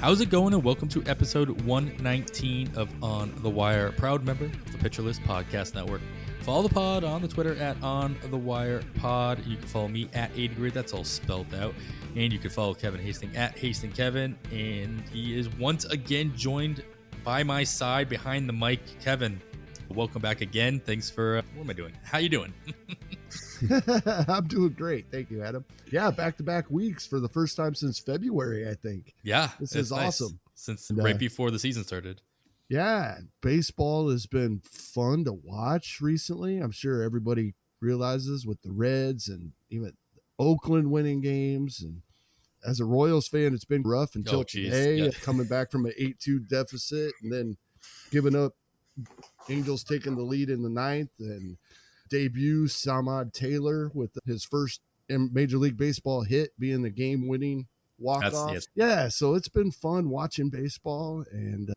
How's it going? And welcome to episode 119 of On the Wire, proud member of the Pitcher List Podcast Network. Follow the pod on the Twitter at On the Wire Pod. You can follow me at 80 Grid. That's all spelled out. And you can follow Kevin Hasting at Hasting Kevin. And he is once again joined by my side behind the mic. Kevin, welcome back again. Thanks for what am I doing? How you doing? I'm doing great. Thank you, Adam. Yeah, back-to-back weeks for the first time since February, I think. Yeah, this is nice. Awesome. Since right before the season started. Yeah, baseball has been fun to watch recently. I'm sure everybody realizes with the Reds and even Oakland winning games. And as a Royals fan, it's been rough until today, coming back from an 8-2 deficit and then giving up. Angels taking the lead in the ninth, and debut Samad Taylor with his first Major League Baseball hit being the game-winning walk-off. Yes. Yeah, so it's been fun watching baseball and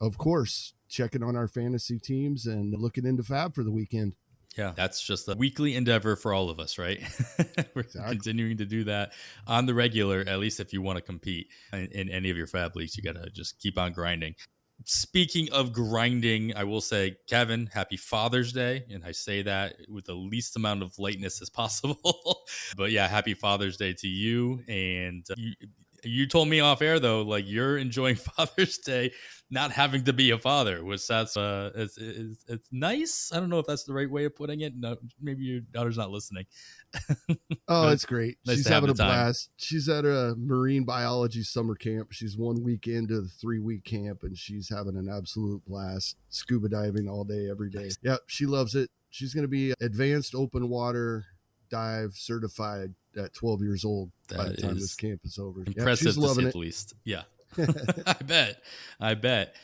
of course checking on our fantasy teams and looking into FAAB for the weekend. Yeah, that's just a weekly endeavor for all of us, right? We're continuing to do that on the regular, at least if you want to compete in any of your FAAB leagues. You got to just keep on grinding. Speaking of grinding, I will say, Kevin, happy Father's Day. And I say that with the least amount of lightness as possible. But yeah, happy Father's Day to you. And you told me off air, though, like you're enjoying Father's Day, not having to be a father, which that's it's nice. I don't know if that's the right way of putting it. No, maybe your daughter's not listening. Oh, it's great. Nice. She's having a blast. She's at a marine biology summer camp. She's 1 week into the 3-week camp, and she's having an absolute blast. Scuba diving all day, every day. Nice. Yep, she loves it. She's going to be advanced open water dive certified at 12 years old by the time this camp is over. Impressive, she's loving it. At least. Yeah. I bet.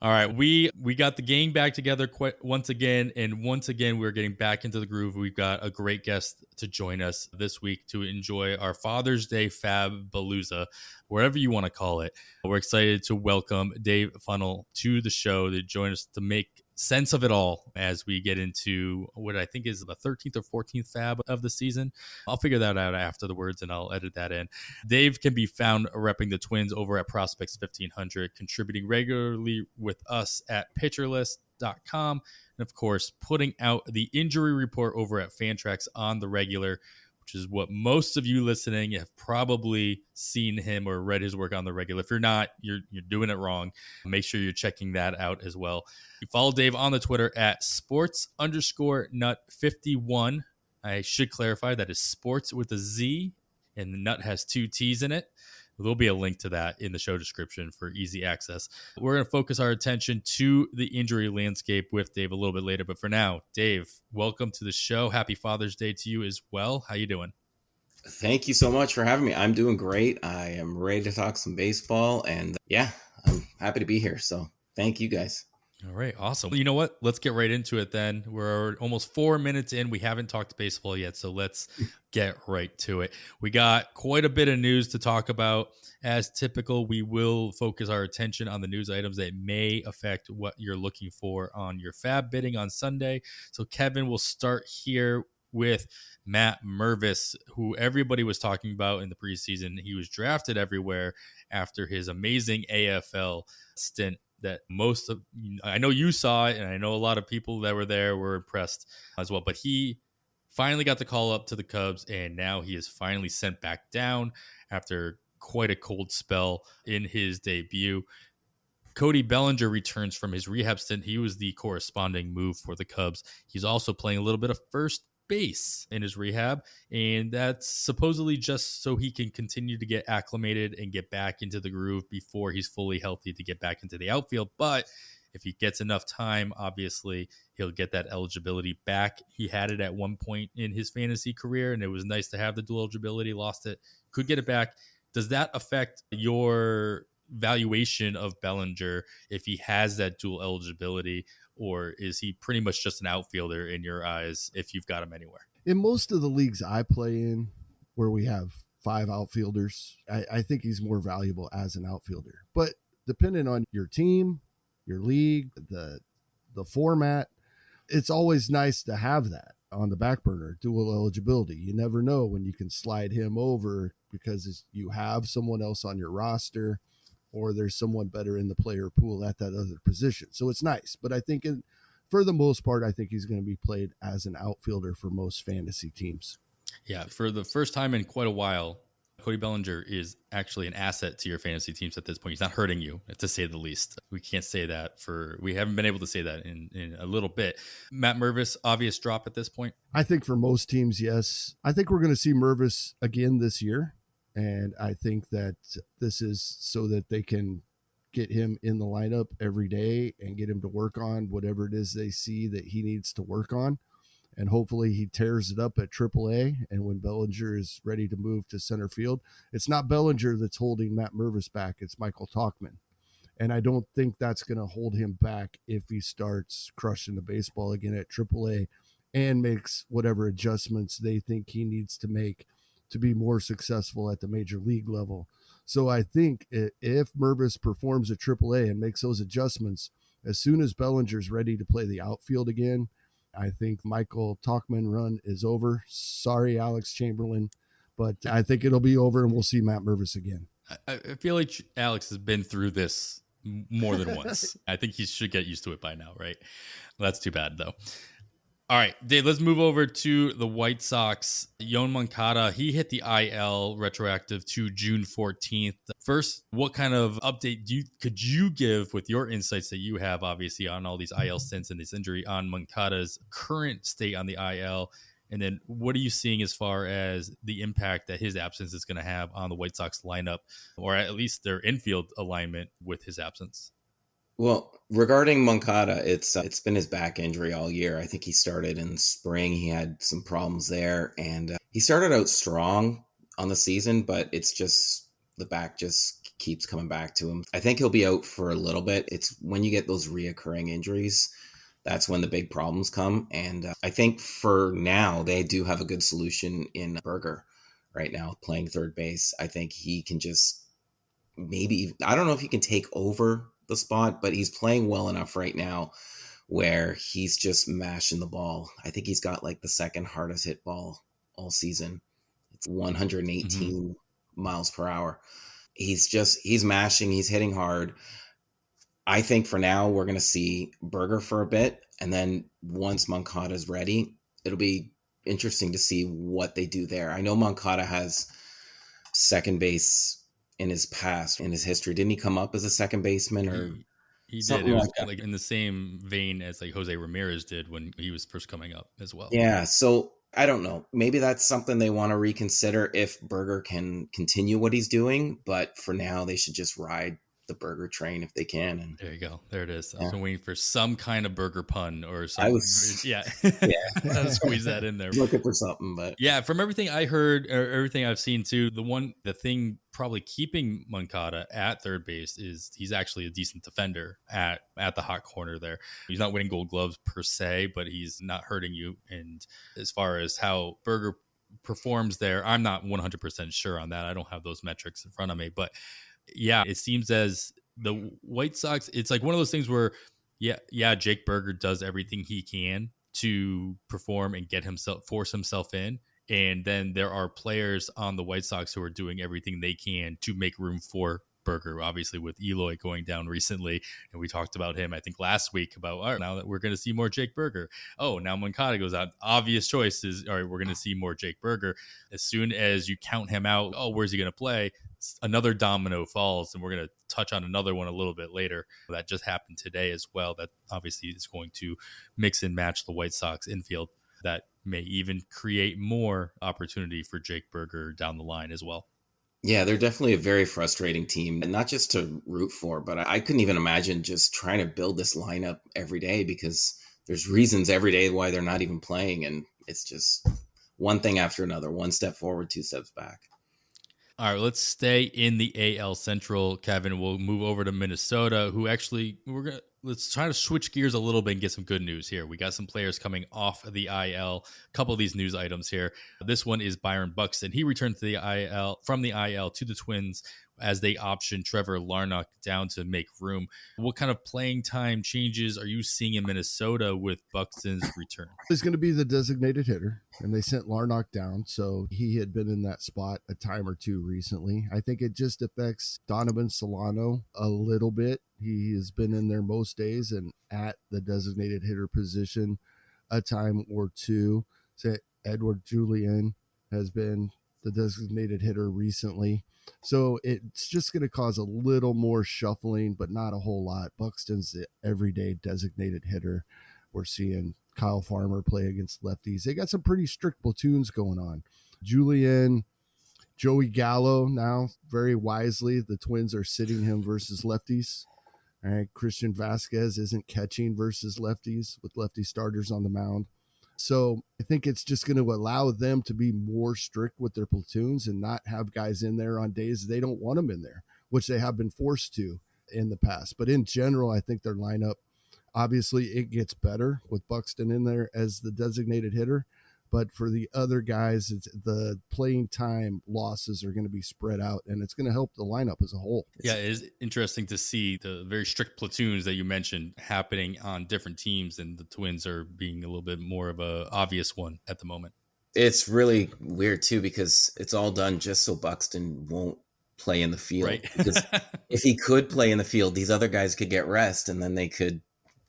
All right, we got the gang back together once again, and once again we're getting back into the groove. We've got a great guest to join us this week to enjoy our Father's Day FAAB Palooza, wherever you want to call it. We're excited to welcome Dave Funnell to the show to join us to make sense of it all as we get into what I think is the 13th or 14th FAAB of the season. I'll figure that out after the words and I'll edit that in. Dave can be found repping the Twins over at Prospects 1500, contributing regularly with us at pitcherlist.com, and of course putting out the injury report over at Fantrax on the regular, which is what most of you listening have probably seen him or read his work on the regular. If you're not, you're doing it wrong. Make sure you're checking that out as well. You follow Dave on the Twitter at sports_nut51. I should clarify that is sports with a Z, and the nut has 2 T's in it. There'll be a link to that in the show description for easy access. We're going to focus our attention to the injury landscape with Dave a little bit later. But for now, Dave, welcome to the show. Happy Father's Day to you as well. How you doing? Thank you so much for having me. I'm doing great. I am ready to talk some baseball. And yeah, I'm happy to be here. So thank you guys. All right. Awesome. You know what? Let's get right into it then. We're almost 4 minutes in. We haven't talked baseball yet, so let's get right to it. We got quite a bit of news to talk about. As typical, we will focus our attention on the news items that may affect what you're looking for on your FAAB bidding on Sunday. So Kevin, we'll start here with Matt Mervis, who everybody was talking about in the preseason. He was drafted everywhere after his amazing AFL stint that I know you saw it, and I know a lot of people that were there were impressed as well. But he finally got the call up to the Cubs, and now he is finally sent back down after quite a cold spell in his debut. Cody Bellinger returns from his rehab stint. He was the corresponding move for the Cubs. He's also playing a little bit of first base in his rehab, and that's supposedly just so he can continue to get acclimated and get back into the groove before he's fully healthy to get back into the outfield. But if he gets enough time, obviously he'll get that eligibility back. He had it at one point in his fantasy career, and it was nice to have the dual eligibility. Lost it, could get it back. Does that affect your valuation of Bellinger if he has that dual eligibility, or is he pretty much just an outfielder in your eyes if you've got him anywhere? In most of the leagues I play in, where we have 5 outfielders, I think he's more valuable as an outfielder. But depending on your team, your league, the format, it's always nice to have that. on the back burner, dual eligibility. You never know when you can slide him over because you have someone else on your roster or there's someone better in the player pool at that other position. So it's nice. But I think for the most part, I think he's going to be played as an outfielder for most fantasy teams. Yeah, for the first time in quite a while, Cody Bellinger is actually an asset to your fantasy teams at this point. He's not hurting you, to say the least. We can't say that we haven't been able to say that in a little bit. Matt Mervis, obvious drop at this point? I think for most teams, yes. I think we're going to see Mervis again this year. And I think that this is so that they can get him in the lineup every day and get him to work on whatever it is they see that he needs to work on. And hopefully he tears it up at AAA. And when Bellinger is ready to move to center field, it's not Bellinger that's holding Matt Mervis back. It's Michael Tauchman. And I don't think that's going to hold him back if he starts crushing the baseball again at AAA and makes whatever adjustments they think he needs to make to be more successful at the major league level. So I think if Mervis performs at AAA and makes those adjustments, as soon as Bellinger's ready to play the outfield again, I think Michael Tauchman run is over. Sorry, Alex Chamberlain, but I think it'll be over and we'll see Matt Mervis again. I feel like Alex has been through this more than once. I think he should get used to it by now, right? Well, that's too bad, though. All right, Dave, let's move over to the White Sox. Yoan Moncada, he hit the IL retroactive to June 14th. First, what kind of update could you give with your insights that you have, obviously, on all these IL stints and this injury on Moncada's current state on the IL? And then what are you seeing as far as the impact that his absence is going to have on the White Sox lineup, or at least their infield alignment with his absence? Well, regarding Moncada, it's been his back injury all year. I think he started in spring. He had some problems there, and he started out strong on the season, but it's just the back just keeps coming back to him. I think he'll be out for a little bit. It's when you get those reoccurring injuries, that's when the big problems come. And I think for now, they do have a good solution in Berger right now, playing third base. I think he can just I don't know if he can take over the spot, but he's playing well enough right now where he's just mashing the ball. I think he's got like the second hardest hit ball all season. It's 118 miles per hour. He's mashing, he's hitting hard. I think for now we're going to see Berger for a bit. And then once Moncada's ready, it'll be interesting to see what they do there. I know Moncada has second base in his past, in his history. Didn't he come up as a second baseman or he did? It was like in the same vein as like Jose Ramirez did when he was first coming up as well. Yeah. So I don't know. Maybe that's something they want to reconsider if Berger can continue what he's doing. But for now, they should just ride the Berger train if they can. And there you go. There it is. I was waiting for some kind of Berger pun or something. I was, yeah. I'll squeeze that in there. Looking for something, but yeah, from everything I heard or everything I've seen too, the thing probably keeping Moncada at third base is he's actually a decent defender at the hot corner there. He's not winning Gold Gloves per se, but he's not hurting you. And as far as how Berger performs there, I'm not 100% sure on that. I don't have those metrics in front of me, but yeah, it seems as the White Sox, it's like one of those things where, Jake Berger does everything he can to perform and force himself in. And then there are players on the White Sox who are doing everything they can to make room for Berger, obviously with Eloy going down recently. And we talked about him, I think, last week about, all right, now that we're going to see more Jake Berger. Oh, now Moncada goes out. Obvious choice is, all right, we're going to see more Jake Berger. As soon as you count him out, oh, where's he going to play? Another domino falls, and we're going to touch on another one a little bit later. That just happened today as well. That obviously is going to mix and match the White Sox infield. That may even create more opportunity for Jake Berger down the line as well. Yeah, they're definitely a very frustrating team, and not just to root for, but I couldn't even imagine just trying to build this lineup every day because there's reasons every day why they're not even playing, and it's just one thing after another, one step forward, two steps back. All right, let's stay in the AL Central, Kevin. We'll move over to Minnesota, who actually Let's try to switch gears a little bit and get some good news here. We got some players coming off of the IL. A couple of these news items here. This one is Byron Buxton. He returned to the IL from the IL to the Twins as they optioned Trevor Larnach down to make room. What kind of playing time changes are you seeing in Minnesota with Buxton's return? He's going to be the designated hitter, and they sent Larnach down, so he had been in that spot a time or two recently. I think it just affects Donovan Solano a little bit. He has been in there most days and at the designated hitter position a time or two. So Edward Julien has been the designated hitter recently. So it's just going to cause a little more shuffling, but not a whole lot. Buxton's the everyday designated hitter. We're seeing Kyle Farmer play against lefties. They got some pretty strict platoons going on. Julien, Joey Gallo now, very wisely, the Twins are sitting him versus lefties. All right, Christian Vasquez isn't catching versus lefties with lefty starters on the mound. So I think it's just going to allow them to be more strict with their platoons and not have guys in there on days they don't want them in there, which they have been forced to in the past. But in general, I think their lineup, obviously it gets better with Buxton in there as the designated hitter. But for the other guys, the playing time losses are going to be spread out, and it's going to help the lineup as a whole. Yeah, it is interesting to see the very strict platoons that you mentioned happening on different teams, and the Twins are being a little bit more of a obvious one at the moment. It's really weird, too, because it's all done just so Buxton won't play in the field. Right. Because if he could play in the field, these other guys could get rest, and then they could,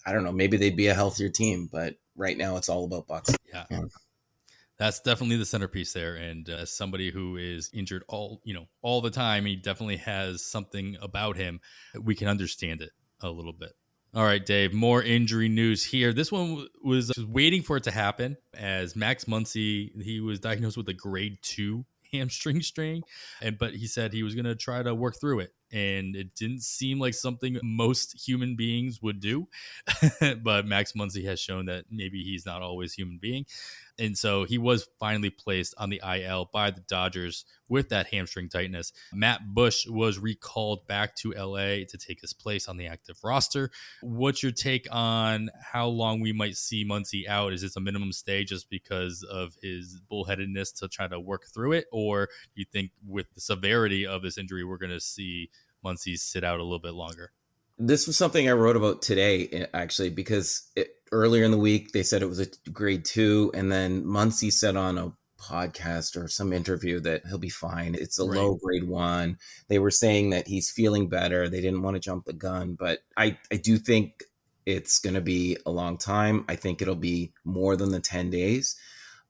I don't know, maybe they'd be a healthier team. But right now it's all about Buxton. Yeah. That's definitely the centerpiece there. And as somebody who is injured all the time, he definitely has something about him. We can understand it a little bit. All right, Dave, more injury news here. This one was just waiting for it to happen as Max Muncy, he was diagnosed with a grade 2 hamstring strain, but he said he was going to try to work through it. And it didn't seem like something most human beings would do. But Max Muncy has shown that maybe he's not always a human being. And so he was finally placed on the IL by the Dodgers with that hamstring tightness. Matt Bush was recalled back to LA to take his place on the active roster. What's your take on how long we might see Muncy out? Is this a minimum stay just because of his bullheadedness to try to work through it? Or do you think with the severity of this injury, we're going to see Muncy sit out a little bit longer? This was something I wrote about today, actually, because earlier in the week, they said it was a grade 2. And then Muncy said on a podcast or some interview that he'll be fine. It's a low grade 1. They were saying that he's feeling better. They didn't want to jump the gun. But I do think it's going to be a long time. I think it'll be more than the 10 days.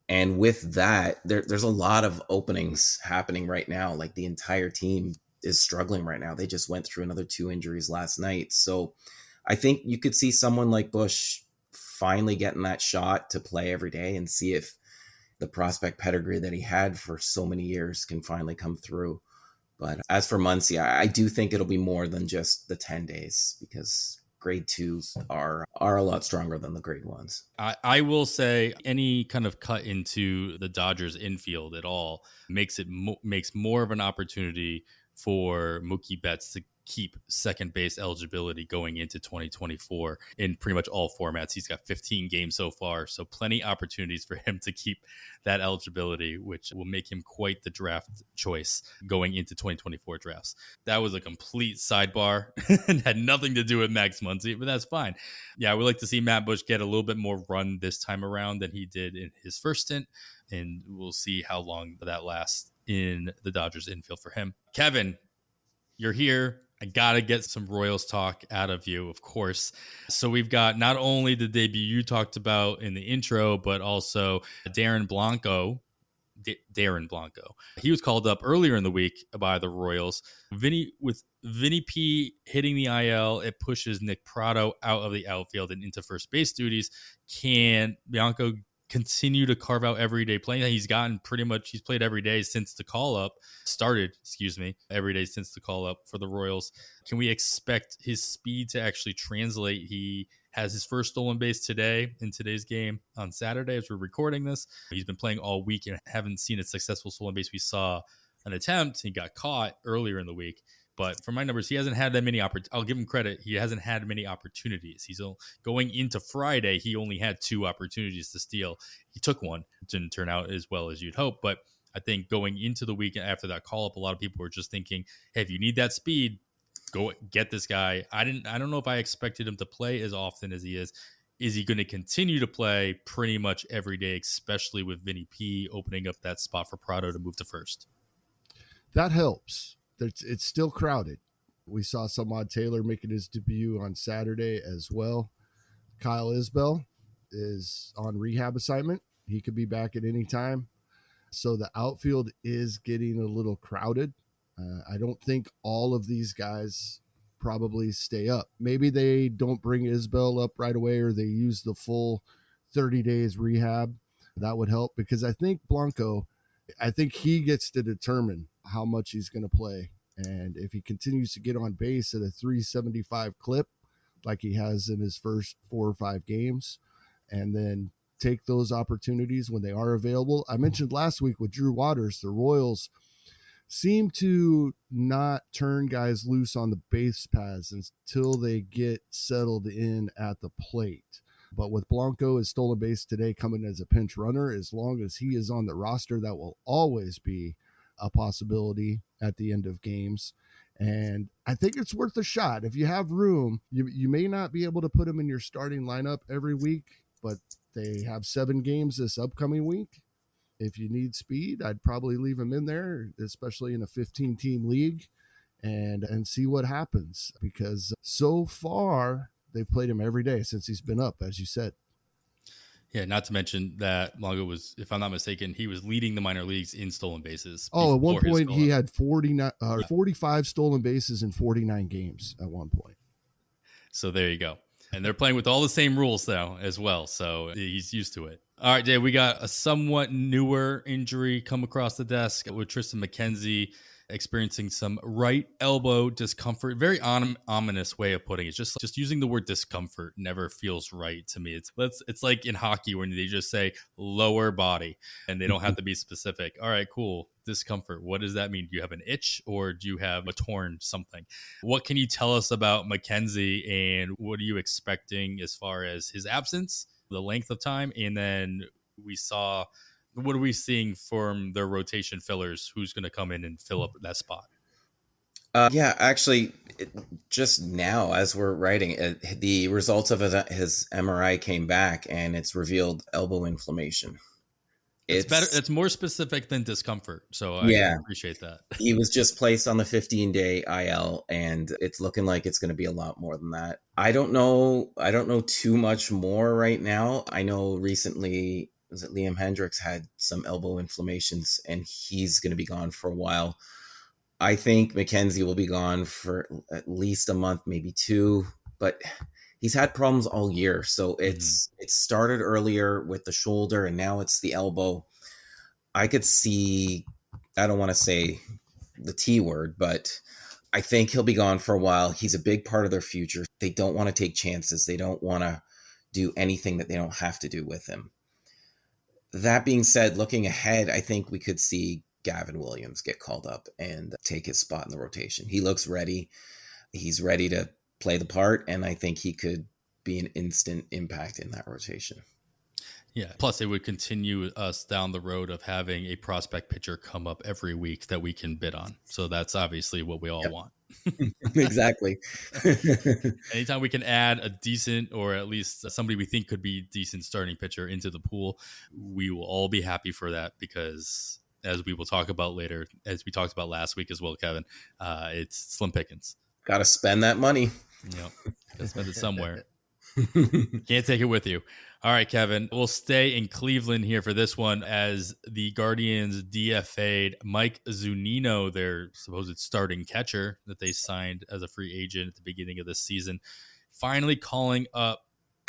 And with that, there's a lot of openings happening right now. Like the entire team is struggling right now. They just went through another 2 injuries last night. So I think you could see someone like Bush finally getting that shot to play every day and see if the prospect pedigree that he had for so many years can finally come through. But as for Muncy, I do think it'll be more than just the 10 days because grade 2s are a lot stronger than the grade 1s. I will say any kind of cut into the Dodgers infield at all makes more of an opportunity for Mookie Betts to keep second base eligibility going into 2024 in pretty much all formats. He's got 15 games so far, so plenty opportunities for him to keep that eligibility, which will make him quite the draft choice going into 2024 drafts. That was a complete sidebar and had nothing to do with Max Muncy, but that's fine. Yeah, I would like to see Matt Bush get a little bit more run this time around than he did in his first stint, and we'll see how long that lasts in the Dodgers infield for him. Kevin, you're here. I got to get some Royals talk out of you, of course. So we've got not only the debut you talked about in the intro, but also Darren Blanco. He was called up earlier in the week by the Royals. Vinny P hitting the IL, it pushes Nick Pratto out of the outfield and into first base duties. Can Blanco continue to carve out everyday play? He's played every day since the call up every day since the call up for the Royals. Can we expect his speed to actually translate? He has his first stolen base today in today's game on Saturday as we're recording this. He's been playing all week and haven't seen a successful stolen base. We saw an attempt. He got caught earlier in the week. But for my numbers, he hasn't had that many I'll give him credit. He hasn't had many opportunities. He's going into Friday. He only had 2 opportunities to steal. He took one. It didn't turn out as well as you'd hope. But I think going into the weekend after that call up, a lot of people were just thinking, hey, if you need that speed, go get this guy. I don't know if I expected him to play as often as he is. Is he going to continue to play pretty much every day, especially with Vinny P opening up that spot for Prado to move to first? That helps. It's still crowded. We saw Samad Taylor making his debut on Saturday as well. Kyle Isbell is on rehab assignment. He could be back at any time. So the outfield is getting a little crowded. I don't think all of these guys probably stay up. Maybe they don't bring Isbell up right away, or they use the full 30 days rehab. That would help, because I think Blanco, he gets to determine how much he's going to play. And if he continues to get on base at a 375 clip, like he has in his first 4 or 5 games, and then take those opportunities when they are available. I mentioned last week with Drew Waters, the Royals seem to not turn guys loose on the base paths until they get settled in at the plate. But with Blanco, his stolen base today coming as a pinch runner, as long as he is on the roster, that will always be a possibility at the end of games. And I think it's worth a shot. If you have room, you may not be able to put him in your starting lineup every week, but they have 7 games this upcoming week. If you need speed, I'd probably leave him in there, especially in a 15-team league, and see what happens. Because so far, they've played him every day since he's been up, as you said. Yeah, not to mention that Longo was, if I'm not mistaken, he was leading the minor leagues in stolen bases. Oh, at one point he had 45 stolen bases in 49 games at one point. So there you go. And they're playing with all the same rules now as well. So he's used to it. All right, Dave, we got a somewhat newer injury come across the desk with Tristan McKenzie experiencing some right elbow discomfort. Very ominous way of putting it. Just using the word discomfort never feels right to me. It's like in hockey when they just say lower body and they don't have to be specific. All right, cool. Discomfort. What does that mean? Do you have an itch or do you have a torn something? What can you tell us about McKenzie, and what are you expecting as far as his absence, the length of time, and then what are we seeing from their rotation fillers? Who's going to come in and fill up that spot? Actually, just now as we're writing, the results of his MRI came back, and it's revealed elbow inflammation. It's better. It's more specific than discomfort. So I appreciate that. He was just placed on the 15-day IL, and it's looking like it's going to be a lot more than that. I don't know too much more right now. I know recently, was it Liam Hendricks had some elbow inflammations, and he's going to be gone for a while. I think McKenzie will be gone for at least a month, maybe 2, but he's had problems all year. So it started earlier with the shoulder, and now it's the elbow. I could see, I don't want to say the T word, but I think he'll be gone for a while. He's a big part of their future. They don't want to take chances. They don't want to do anything that they don't have to do with him. That being said, looking ahead, I think we could see Gavin Williams get called up and take his spot in the rotation. He looks ready. He's ready to play the part, and I think he could be an instant impact in that rotation. Yeah. Plus, it would continue us down the road of having a prospect pitcher come up every week that we can bid on. So that's obviously what we all want. Exactly. Anytime we can add a decent, or at least somebody we think could be decent starting pitcher into the pool, we will all be happy for that, because as we will talk about later, as we talked about last week as well, Kevin, it's slim pickings. Got to spend that money. Got to spend it somewhere. Can't take it with you. All right, Kevin, we'll stay in Cleveland here for this one, as the Guardians DFA'd Mike Zunino, their supposed starting catcher that they signed as a free agent at the beginning of the season, finally calling up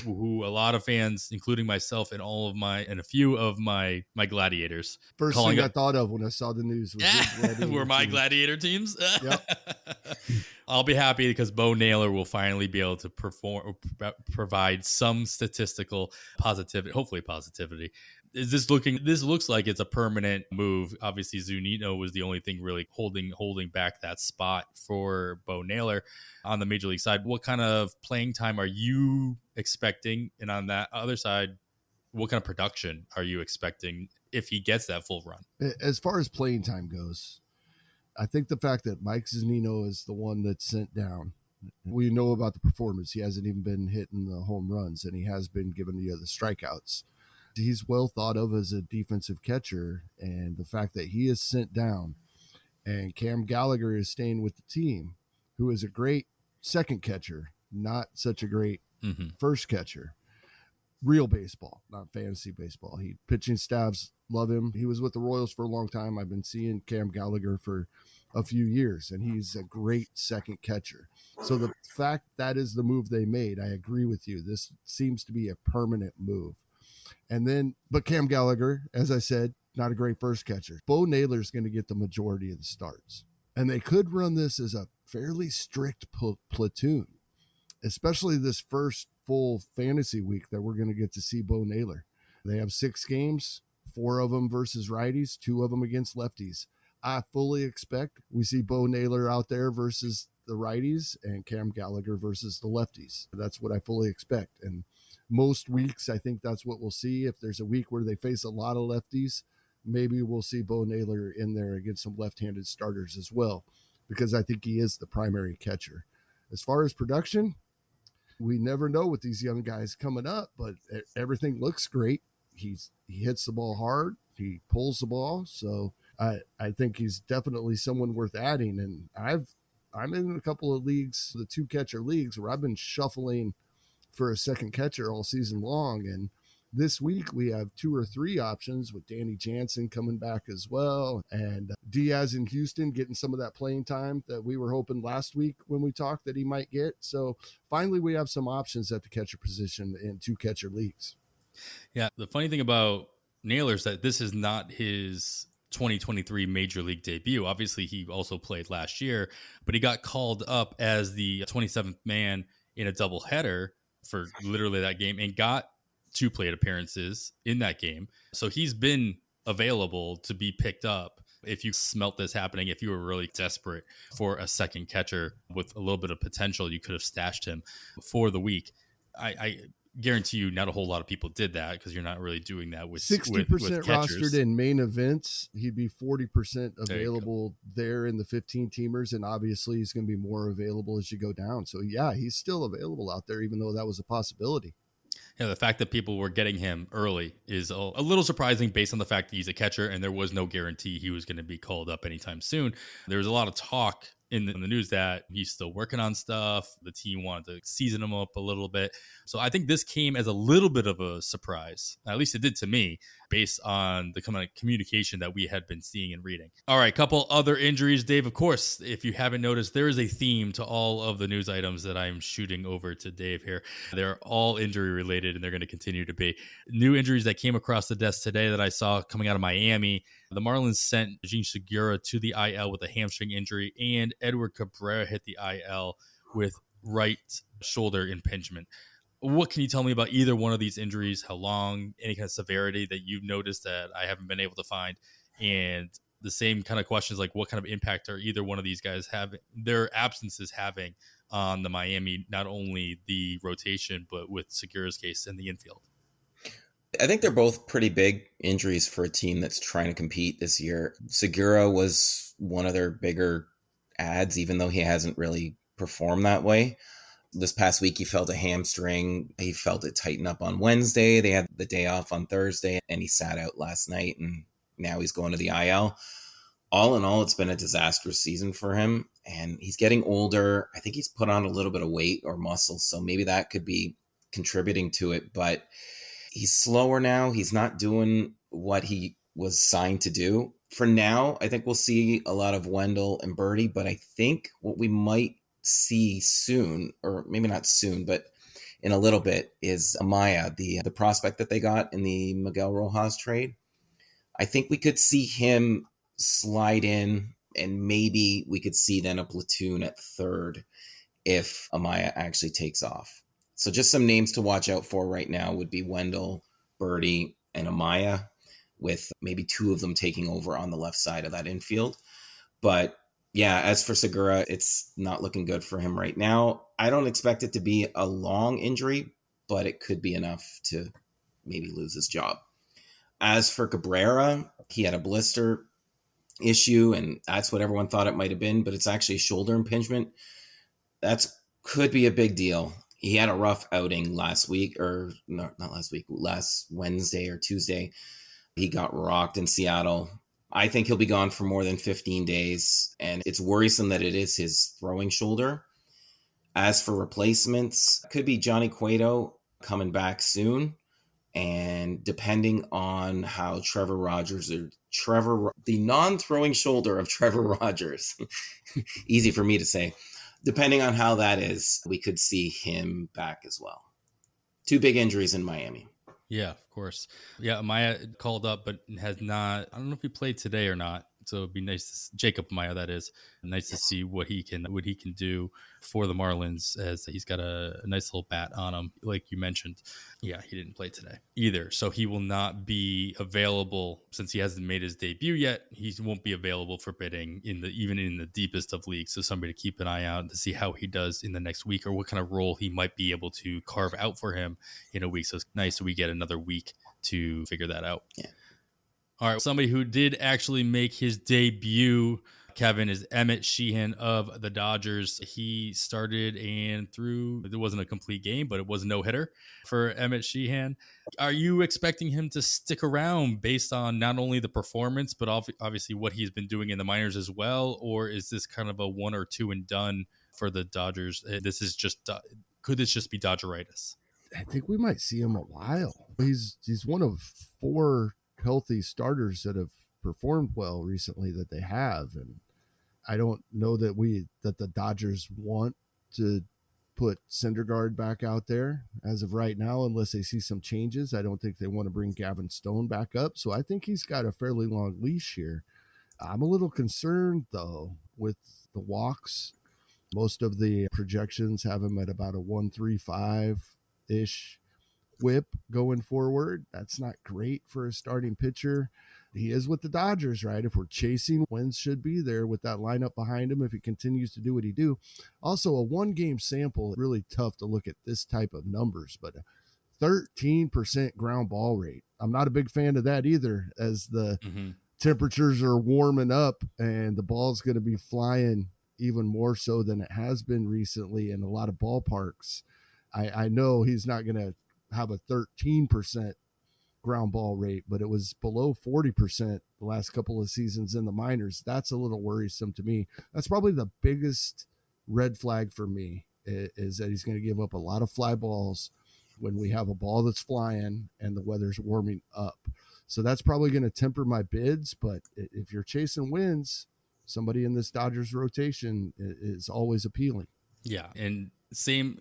who a lot of fans, including myself and a few of my gladiators. First thing I thought of when I saw the news was were my gladiator teams. Yep. I'll be happy because Bo Naylor will finally be able to provide some statistical positivity, hopefully positivity, This looks like it's a permanent move. Obviously, Zunino was the only thing really holding back that spot for Bo Naylor on the major league side. What kind of playing time are you expecting? And on that other side, what kind of production are you expecting if he gets that full run? As far as playing time goes, I think the fact that Mike Zunino is the one that's sent down, we know about the performance. He hasn't even been hitting the home runs, and he has been given the strikeouts. He's well thought of as a defensive catcher, and the fact that he is sent down and Cam Gallagher is staying with the team, who is a great second catcher, not such a great first catcher. Real baseball, not fantasy baseball. Pitching staffs love him. He was with the Royals for a long time. I've been seeing Cam Gallagher for a few years, and he's a great second catcher. So the fact that is the move they made, I agree with you. This seems to be a permanent move. And then, but Cam Gallagher, as I said, not a great first catcher. Bo Naylor is going to get the majority of the starts. And they could run this as a fairly strict platoon, especially this first full fantasy week that we're going to get to see Bo Naylor. They have 6 games, 4 of them versus righties, 2 of them against lefties. I fully expect we see Bo Naylor out there versus the righties and Cam Gallagher versus the lefties. That's what I fully expect. And most weeks, I think that's what we'll see. If there's a week where they face a lot of lefties, maybe we'll see Bo Naylor in there against some left-handed starters as well, because I think he is the primary catcher. As far as production, we never know with these young guys coming up, but everything looks great. He hits the ball hard. He pulls the ball. So I think he's definitely someone worth adding. And I'm in a couple of leagues, the 2 catcher leagues, where I've been shuffling for a second catcher all season long. And this week we have 2 or 3 options, with Danny Jansen coming back as well, and Diaz in Houston getting some of that playing time that we were hoping last week when we talked that he might get. So finally we have some options at the catcher position in 2 catcher leagues. Yeah, the funny thing about Naylor is that this is not his 2023 major league debut. Obviously, he also played last year, but he got called up as the 27th man in a doubleheader for literally that game and got 2 plate appearances in that game. So he's been available to be picked up if you smelt this happening. If you were really desperate for a second catcher with a little bit of potential, you could have stashed him for the week. I guarantee you not a whole lot of people did that, because you're not really doing that with 60% with rostered in main events. He'd be 40% available there in the 15 teamers. And obviously he's going to be more available as you go down. So yeah, he's still available out there, even though that was a possibility. Yeah, the fact that people were getting him early is a little surprising, based on the fact that he's a catcher and there was no guarantee he was going to be called up anytime soon. There was a lot of talk in the news that he's still working on stuff. The team wanted to season him up a little bit. So I think this came as a little bit of a surprise. At least it did to me, based on the kind of communication that we had been seeing and reading. All right, couple other injuries, Dave. Of course, if you haven't noticed, there is a theme to all of the news items that I'm shooting over to Dave here. They're all injury related, and they're going to continue to be. New injuries that came across the desk today that I saw coming out of Miami. The Marlins sent Jean Segura to the IL with a hamstring injury, and Edward Cabrera hit the IL with right shoulder impingement. What can you tell me about either one of these injuries? How long, any kind of severity that you've noticed that I haven't been able to find? And the same kind of questions, like what kind of impact are either one of these guys having, their absences having on the Miami, not only the rotation, but with Segura's case in the infield? I think they're both pretty big injuries for a team that's trying to compete this year. Segura was one of their bigger adds, even though he hasn't really performed that way. This past week, he felt a hamstring. He felt it tighten up on Wednesday. They had the day off on Thursday, and he sat out last night, and now he's going to the IL. All in all, it's been a disastrous season for him, and he's getting older. I think he's put on a little bit of weight or muscle, so maybe that could be contributing to it, but he's slower now. He's not doing what he was signed to do. For now, I think we'll see a lot of Wendell and Birdie, but I think what we might see soon, or maybe not soon, but in a little bit, is Amaya, the prospect that they got in the Miguel Rojas trade. I think we could see him slide in, and maybe we could see then a platoon at third if Amaya actually takes off. So just some names to watch out for right now would be Wendell, Birdie, and Amaya, with maybe two of them taking over on the left side of that infield. But yeah, as for Segura, it's not looking good for him right now. I don't expect it to be a long injury, but it could be enough to maybe lose his job. As for Cabrera, he had a blister issue, and that's what everyone thought it might have been, but it's actually a shoulder impingement. That's could be a big deal. He had a rough outing last week, or no, not last week, last Wednesday or Tuesday. He got rocked in Seattle. I think he'll be gone for more than 15 days, and it's worrisome that it is his throwing shoulder. As for replacements, could be Johnny Cueto coming back soon, and depending on how the non-throwing shoulder of Trevor Rogers, easy for me to say, depending on how that is, we could see him back as well. Two big injuries in Miami. Yeah, of course. Yeah, Maya called up, but has not. I don't know if he played today or not. So it'd be nice to Jacob Maya, that is. Nice to see what he can do for the Marlins, as he's got a nice little bat on him, like you mentioned. Yeah, he didn't play today either, so he will not be available since he hasn't made his debut yet. He won't be available for bidding even in the deepest of leagues. So somebody to keep an eye out to see how he does in the next week, or what kind of role he might be able to carve out for him in a week. So it's nice that we get another week to figure that out. Yeah. All right, somebody who did actually make his debut, Kevin, is Emmett Sheehan of the Dodgers. He started and threw. It wasn't a complete game, but it was a no-hitter for Emmett Sheehan. Are you expecting him to stick around based on not only the performance, but obviously what he's been doing in the minors as well? Or is this kind of a one or two and done for the Dodgers? Could this just be Dodgeritis? I think we might see him a while. He's one of four healthy starters that have performed well recently that they have, and I don't know that the Dodgers want to put Syndergaard back out there as of right now unless they see some changes. I don't think they want to bring Gavin Stone back up, so I think he's got a fairly long leash here. I'm a little concerned though with the walks. Most of the projections have him at about a 1.35 ish whip going forward. That's not great for a starting pitcher. He is with the Dodgers, right? If we're chasing, wins should be there with that lineup behind him if he continues to do what he do. Also, a one-game sample, really tough to look at this type of numbers, but a 13% ground ball rate. I'm not a big fan of that either, as the temperatures are warming up and the ball's going to be flying even more so than it has been recently in a lot of ballparks. I know he's not going to have a 13% ground ball rate, but it was below 40% the last couple of seasons in the minors. That's a little worrisome to me. That's probably the biggest red flag for me, is that he's going to give up a lot of fly balls when we have a ball that's flying and the weather's warming up. So that's probably going to temper my bids, but if you're chasing wins, somebody in this Dodgers rotation is always appealing. Yeah, and the same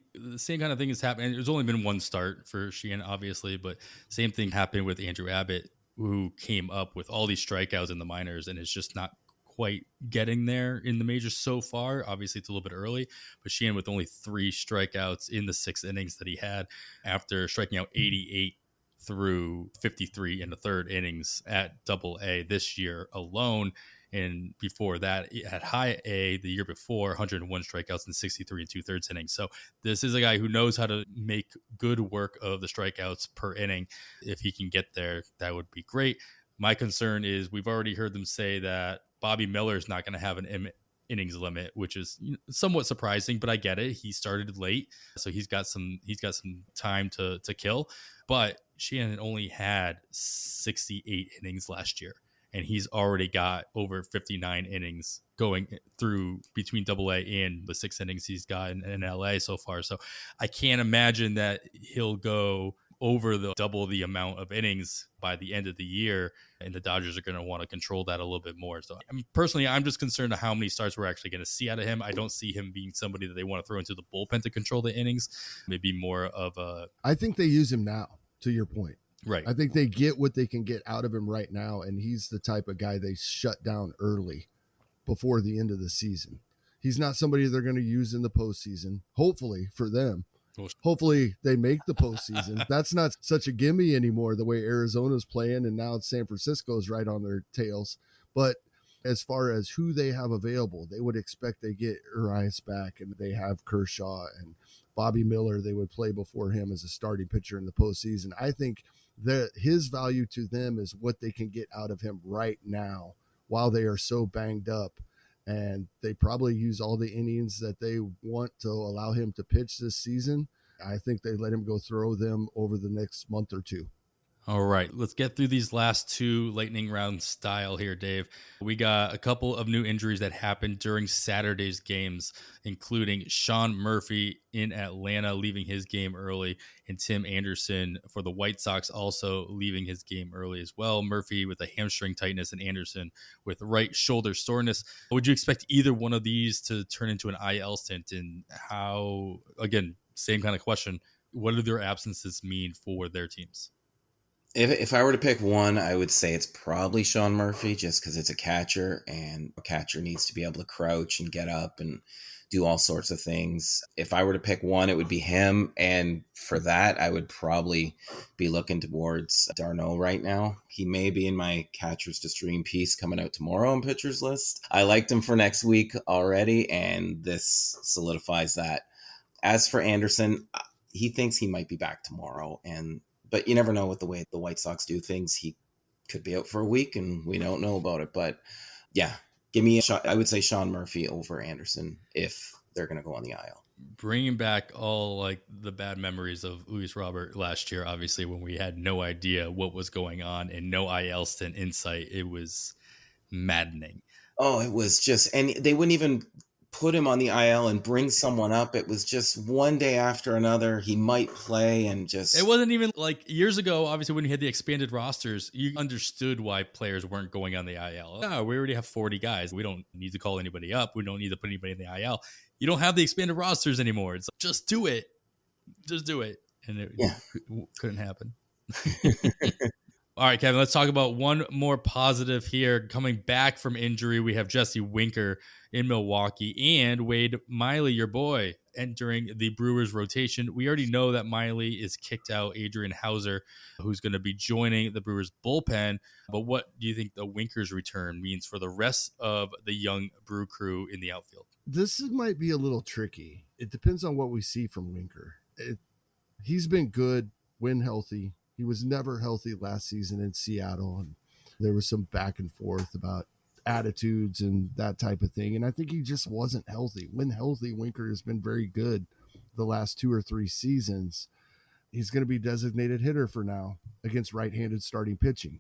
kind of thing is happening. There's only been one start for Sheehan, obviously, but same thing happened with Andrew Abbott, who came up with all these strikeouts in the minors and is just not quite getting there in the majors so far. Obviously, it's a little bit early, but Sheehan with only 3 strikeouts in the 6 innings that he had after striking out 88 through 53 in the 3rd innings at Double-A this year alone. And before that, at High A the year before, 101 strikeouts in 63 and 2/3 innings. So this is a guy who knows how to make good work of the strikeouts per inning. If he can get there, that would be great. My concern is we've already heard them say that Bobby Miller is not going to have an innings limit, which is somewhat surprising, but I get it. He started late, so he's got some time to kill. But Sheehan only had 68 innings last year, and he's already got over 59 innings going through between Double-A and the 6 innings he's got in LA so far. So I can't imagine that he'll go over double the amount of innings by the end of the year, and the Dodgers are going to want to control that a little bit more. So personally, I'm just concerned of how many starts we're actually going to see out of him. I don't see him being somebody that they want to throw into the bullpen to control the innings. Maybe more of a... I think they use him now, to your point. Right. I think they get what they can get out of him right now, and he's the type of guy they shut down early before the end of the season. He's not somebody they're going to use in the postseason, hopefully for them. Hopefully they make the postseason. That's not such a gimme anymore, the way Arizona's playing, and now San Francisco's right on their tails. But as far as who they have available, they would expect they get Urias back, and they have Kershaw and Bobby Miller. They would play before him as a starting pitcher in the postseason. I think that his value to them is what they can get out of him right now while they are so banged up. And they probably use all the innings that they want to allow him to pitch this season. I think they let him go throw them over the next month or two. All right, let's get through these last two lightning round style here, Dave. We got a couple of new injuries that happened during Saturday's games, including Sean Murphy in Atlanta leaving his game early, and Tim Anderson for the White Sox also leaving his game early as well. Murphy with a hamstring tightness and Anderson with right shoulder soreness. Would you expect either one of these to turn into an IL stint? And how, again, same kind of question, what do their absences mean for their teams? If I were to pick one, I would say it's probably Sean Murphy, just because it's a catcher, and a catcher needs to be able to crouch and get up and do all sorts of things. If I were to pick one, it would be him. And for that, I would probably be looking towards d'Arnaud right now. He may be in my catchers to stream piece coming out tomorrow on pitchers list. I liked him for next week already, and this solidifies that. As for Anderson, he thinks he might be back tomorrow, but you never know with the way the White Sox do things. He could be out for a week and we don't know about it. But yeah, give me a shot. I would say Sean Murphy over Anderson if they're going to go on the IL. Bringing back all like the bad memories of Luis Robert last year, obviously, when we had no idea what was going on and no IL stint insight, it was maddening. Oh, it was just, and they wouldn't even put him on the IL and bring someone up. It was just one day after another. He might play and just. It wasn't even like years ago, obviously, when you had the expanded rosters, you understood why players weren't going on the IL. Oh, we already have 40 guys. We don't need to call anybody up. We don't need to put anybody in the IL. You don't have the expanded rosters anymore. It's like, just do it. Just do it. And it couldn't happen. All right, Kevin, let's talk about one more positive here. Coming back from injury, we have Jesse Winker in Milwaukee and Wade Miley, your boy, entering the Brewers rotation. We already know that Miley is kicked out Adrian Hauser, who's going to be joining the Brewers bullpen. But what do you think the Winker's return means for the rest of the young Brew crew in the outfield? This might be a little tricky. It depends on what we see from Winker. He's been good when healthy. He was never healthy last season in Seattle, and there was some back and forth about attitudes and that type of thing. And I think he just wasn't healthy. When healthy, Winker has been very good the last 2 or 3 seasons. He's going to be designated hitter for now against right-handed starting pitching.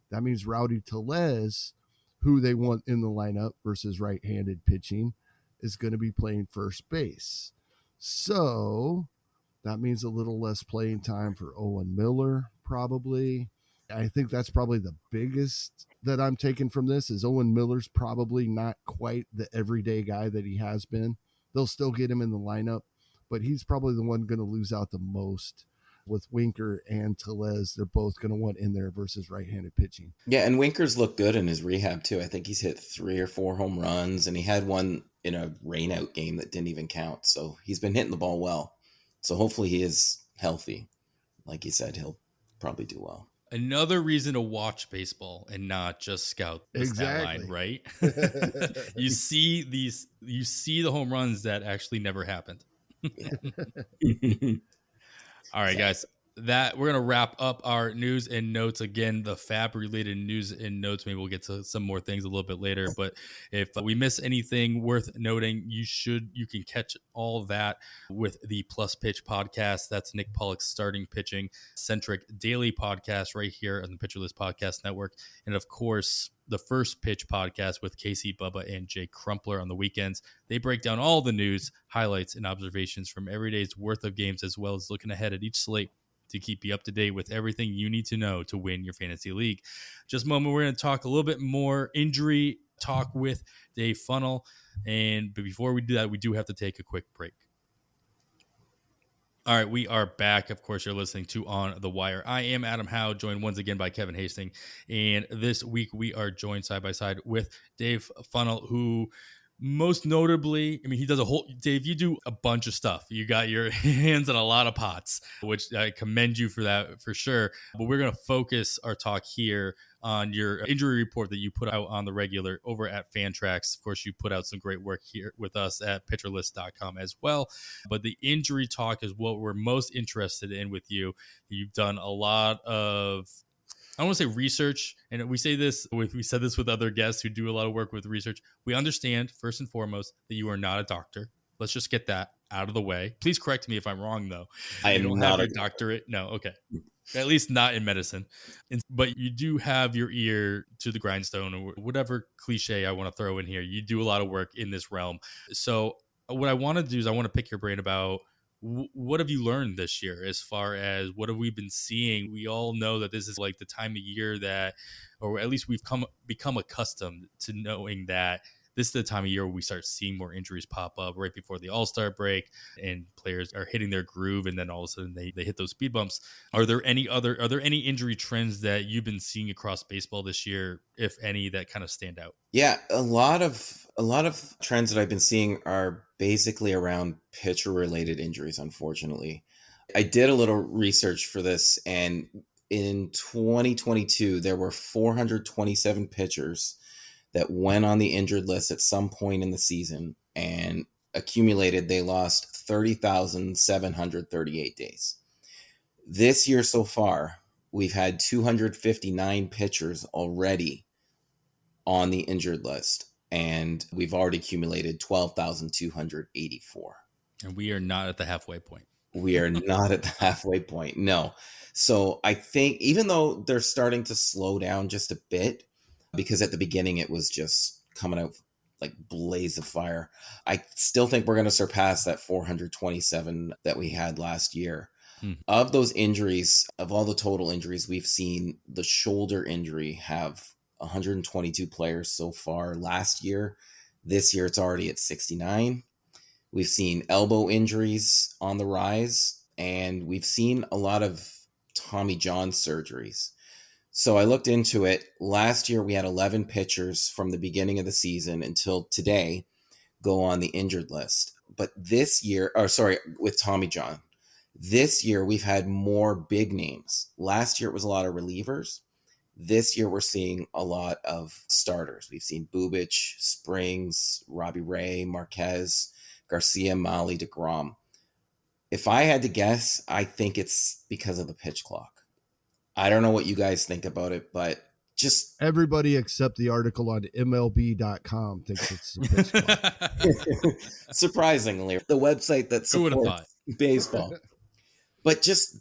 That means Rowdy Tellez, who they want in the lineup versus right-handed pitching, is going to be playing first base. So that means a little less playing time for Owen Miller, probably. I think that's probably the biggest that I'm taking from this is Owen Miller's probably not quite the everyday guy that he has been. They'll still get him in the lineup, but he's probably the one going to lose out the most with Winker and Tellez. They're both going to want in there versus right-handed pitching. Yeah, and Winker's looked good in his rehab too. I think he's hit 3 or 4 home runs, and he had one in a rainout game that didn't even count. So he's been hitting the ball well. So hopefully he is healthy. Like you said, he'll probably do well. Another reason to watch baseball and not just scout the stat line, right? You see the home runs that actually never happened. All right, guys. We're going to wrap up our news and notes. Again, the FAAB related news and notes. Maybe we'll get to some more things a little bit later. But if we miss anything worth noting, you can catch all that with the Plus Pitch podcast. That's Nick Pollock's starting pitching centric daily podcast right here on the Pitcher List Podcast Network. And of course, the First Pitch podcast with Casey Bubba and Jay Crumpler on the weekends. They break down all the news, highlights, and observations from every day's worth of games, as well as looking ahead at each slate to keep you up to date with everything you need to know to win your fantasy league. Just a moment, we're going to talk a little bit more injury talk with Dave Funnell. But before we do that, we do have to take a quick break. All right, we are back. Of course, you're listening to On the Wire. I am Adam Howe, joined once again by Kevin Hasting. And this week we are joined side by side with Dave Funnell, who Most notably, I mean, he does Dave, you do a bunch of stuff. You got your hands in a lot of pots, which I commend you for that for sure. But we're going to focus our talk here on your injury report that you put out on the regular over at Fantrax. Of course, you put out some great work here with us at pitcherlist.com as well. But the injury talk is what we're most interested in with you. You've done a lot of, I don't want to say research, and we said this with other guests who do a lot of work with research. We understand, first and foremost, that you are not a doctor. Let's just get that out of the way. Please correct me if I'm wrong, though. I am not a doctorate. No, okay. At least not in medicine. But you do have your ear to the grindstone, or whatever cliche I want to throw in here. You do a lot of work in this realm. So what I want to do is I want to pick your brain about what have you learned this year as far as what have we been seeing? We all know that this is like the time of year that, or at least we've become accustomed to knowing that this is the time of year where we start seeing more injuries pop up right before the All-Star break, and players are hitting their groove, and then all of a sudden they hit those speed bumps. Are there any injury trends that you've been seeing across baseball this year, if any, that kind of stand out? Yeah, a lot of trends that I've been seeing are basically around pitcher related injuries, unfortunately. I did a little research for this, and in 2022 there were 427 pitchers that went on the injured list at some point in the season, and accumulated they lost 30,738 days. This year so far, we've had 259 pitchers already on the injured list, and we've already accumulated 12,284. And we are not at the halfway point. We are not at the halfway point. No. So I think even though they're starting to slow down just a bit, because at the beginning it was just coming out like blaze of fire, I still think we're going to surpass that 427 that we had last year. Of those injuries, of all the total injuries we've seen, the shoulder injury have 122 players so far last year. This year it's already at 69. We've seen elbow injuries on the rise, and we've seen a lot of Tommy John surgeries. So I looked into it. Last year we had 11 pitchers from the beginning of the season until today go on the injured list. But this year, with Tommy John, this year we've had more big names. Last year it was a lot of relievers. This year we're seeing a lot of starters. We've seen Bubich, Springs, Robbie Ray, Marquez, Garcia, Mahle, DeGrom. If I had to guess, I think it's because of the pitch clock. I don't know what you guys think about it, but just everybody except the article on MLB.com thinks it's a pitch clock. Surprisingly, the website that supports baseball. But just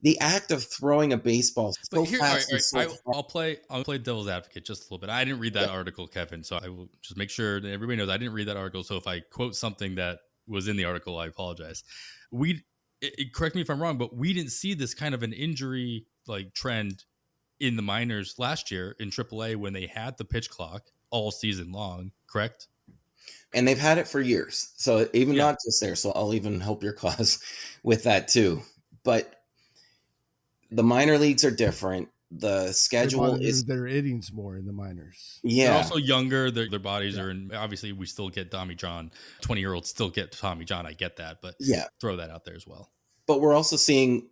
the act of throwing a baseball so fast. I'll play devil's advocate just a little bit. I didn't read that article, Kevin, so I will just make sure that everybody knows I didn't read that article. So if I quote something that was in the article, I apologize. Correct me if I'm wrong, but we didn't see this kind of an injury like trend in the minors last year in AAA when they had the pitch clock all season long, correct? And they've had it for years. So even not just there. So I'll even help your cause with that too. But the minor leagues are different. The schedule is their innings more in the minors. Yeah. They're also younger. Their bodies are in, obviously we still get Tommy John. 20-year-olds still get Tommy John. I get that, but throw that out there as well. But we're also seeing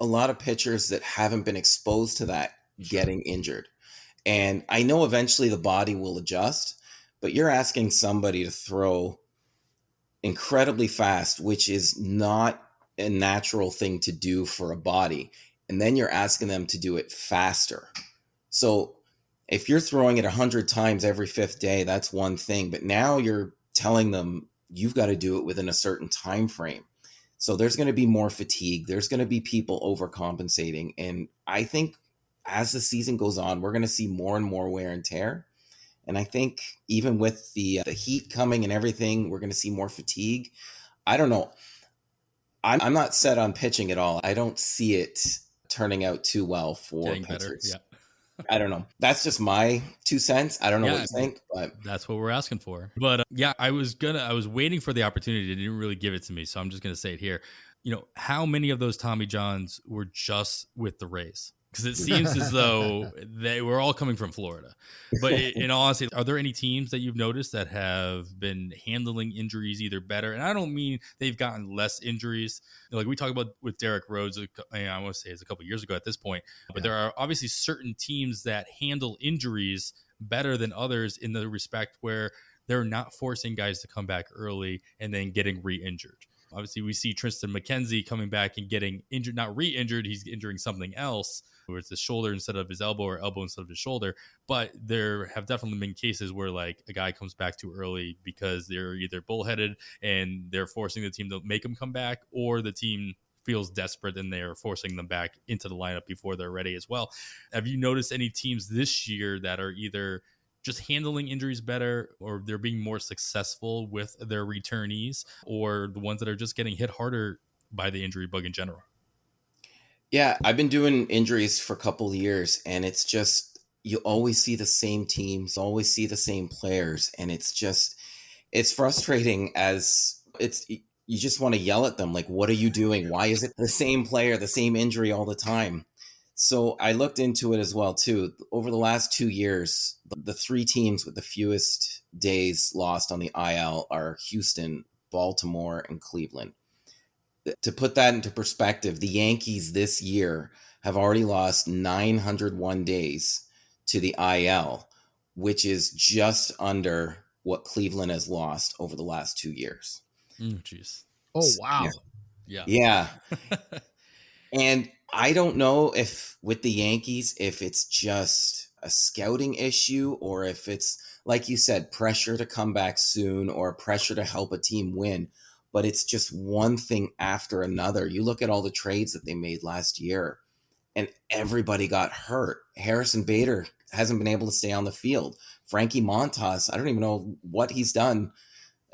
a lot of pitchers that haven't been exposed to that getting injured. And I know eventually the body will adjust, but you're asking somebody to throw incredibly fast, which is not a natural thing to do for a body. And then you're asking them to do it faster. So if you're throwing it 100 times every fifth day, that's one thing. But now you're telling them you've got to do it within a certain time frame. So there's going to be more fatigue. There's going to be people overcompensating. And I think as the season goes on, we're going to see more and more wear and tear. And I think even with the heat coming and everything, we're going to see more fatigue. I don't know. I'm not set on pitching at all. I don't see it turning out too well for getting pitchers. Better. Yeah. I don't know. That's just my 2 cents. I don't know what you think, but that's what we're asking for. But I was waiting for the opportunity. They didn't really give it to me, so I'm just going to say it here. How many of those Tommy Johns were just with the Rays? because it seems as though they were all coming from Florida. But in all honesty, are there any teams that you've noticed that have been handling injuries either better? And I don't mean they've gotten less injuries. Like we talked about with Derek Rhodes, I want to say it's a couple years ago at this point. But there are obviously certain teams that handle injuries better than others in the respect where they're not forcing guys to come back early and then getting re-injured. Obviously, we see Tristan McKenzie coming back and getting injured, not re-injured. He's injuring something else, where it's the shoulder instead of his elbow or elbow instead of his shoulder. But there have definitely been cases where like a guy comes back too early because they're either bullheaded and they're forcing the team to make him come back, or the team feels desperate and they're forcing them back into the lineup before they're ready as well. Have you noticed any teams this year that are either just handling injuries better, or they're being more successful with their returnees, or the ones that are just getting hit harder by the injury bug in general? Yeah, I've been doing injuries for a couple of years, and it's just, you always see the same teams, always see the same players, and it's frustrating. You just want to yell at them, like, what are you doing? Why is it the same player, the same injury all the time? So I looked into it as well too. Over the last 2 years, the three teams with the fewest days lost on the IL are Houston, Baltimore, and Cleveland. To put that into perspective, the Yankees this year have already lost 901 days to the IL, which is just under what Cleveland has lost over the last 2 years. Jeez. Oh, wow. Yeah. Yeah. And I don't know if with the Yankees, if it's just a scouting issue, or if it's, like you said, pressure to come back soon or pressure to help a team win. But it's just one thing after another. You look at all the trades that they made last year and everybody got hurt. Harrison Bader hasn't been able to stay on the field. Frankie Montas, I don't even know what he's done.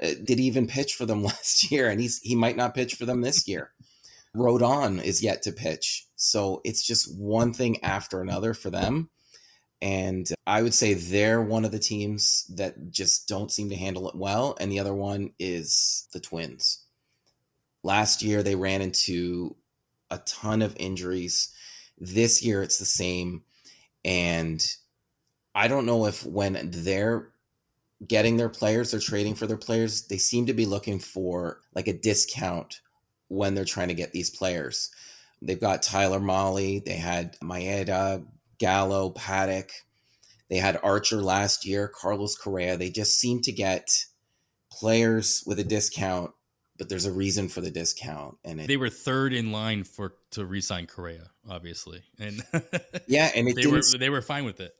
Did he even pitch for them last year? And he might not pitch for them this year. Rodon is yet to pitch. So it's just one thing after another for them. And I would say they're one of the teams that just don't seem to handle it well. And the other one is the Twins. Last year, they ran into a ton of injuries. This year, it's the same. And I don't know if when they're getting their players, they're trading for their players, they seem to be looking for like a discount when they're trying to get these players. They've got Tyler Mahle, they had Maeda, Gallo, Paddock, they had Archer last year, Carlos Correa. They just seem to get players with a discount, but there's a reason for the discount. And they were third in line to re-sign Correa, obviously, and yeah, and they were fine with it,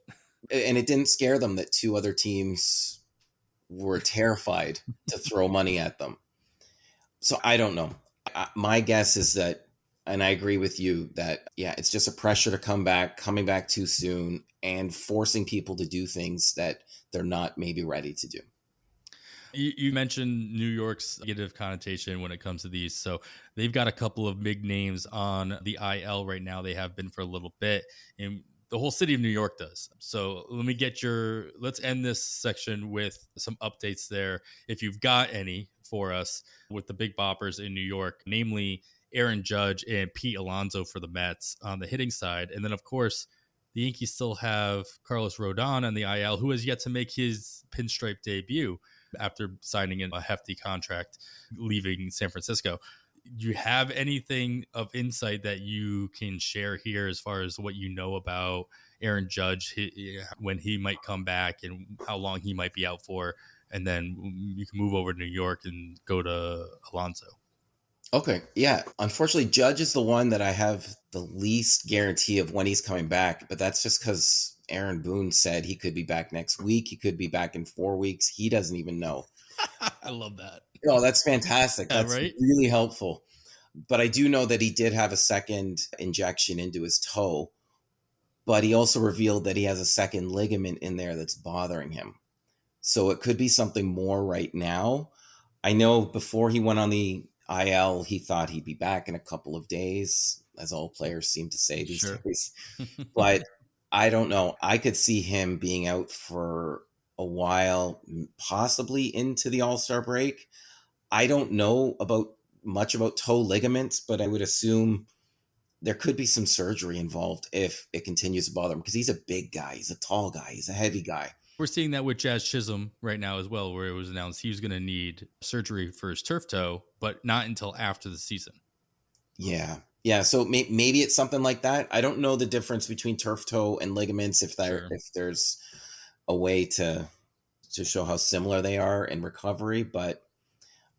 and it didn't scare them that two other teams were terrified to throw money at them. So I don't know. My guess is that, and I agree with you that, yeah, it's just a pressure to coming back too soon and forcing people to do things that they're not maybe ready to do. You mentioned New York's negative connotation when it comes to these. So they've got a couple of big names on the IL right now. They have been for a little bit, and the whole city of New York does. So let's end this section with some updates there, if you've got any for us, with the big boppers in New York, namely Aaron Judge and Pete Alonso for the Mets on the hitting side. And then, of course, the Yankees still have Carlos Rodon on the IL, who has yet to make his pinstripe debut after signing a hefty contract, leaving San Francisco. Do you have anything of insight that you can share here as far as what you know about Aaron Judge, when he might come back and how long he might be out for? And then you can move over to New York and go to Alonso. Okay. Yeah. Unfortunately, Judge is the one that I have the least guarantee of when he's coming back, but that's just because Aaron Boone said he could be back next week. He could be back in 4 weeks. He doesn't even know. I love that. Oh, that's fantastic. Yeah, That's right? really helpful. But I do know that he did have a second injection into his toe, but he also revealed that he has a second ligament in there that's bothering him. So it could be something more right now. I know before he went on the IL, he thought he'd be back in a couple of days, as all players seem to say these days. But I don't know. I could see him being out for a while, possibly into the All-Star break. I don't know much about toe ligaments, but I would assume there could be some surgery involved if it continues to bother him, because he's a big guy. He's a tall guy. He's a heavy guy. We're seeing that with Jazz Chisholm right now as well, where it was announced he was going to need surgery for his turf toe, but not until after the season. Yeah. Yeah. So maybe it's something like that. I don't know the difference between turf toe and ligaments, if there's a way to show how similar they are in recovery, but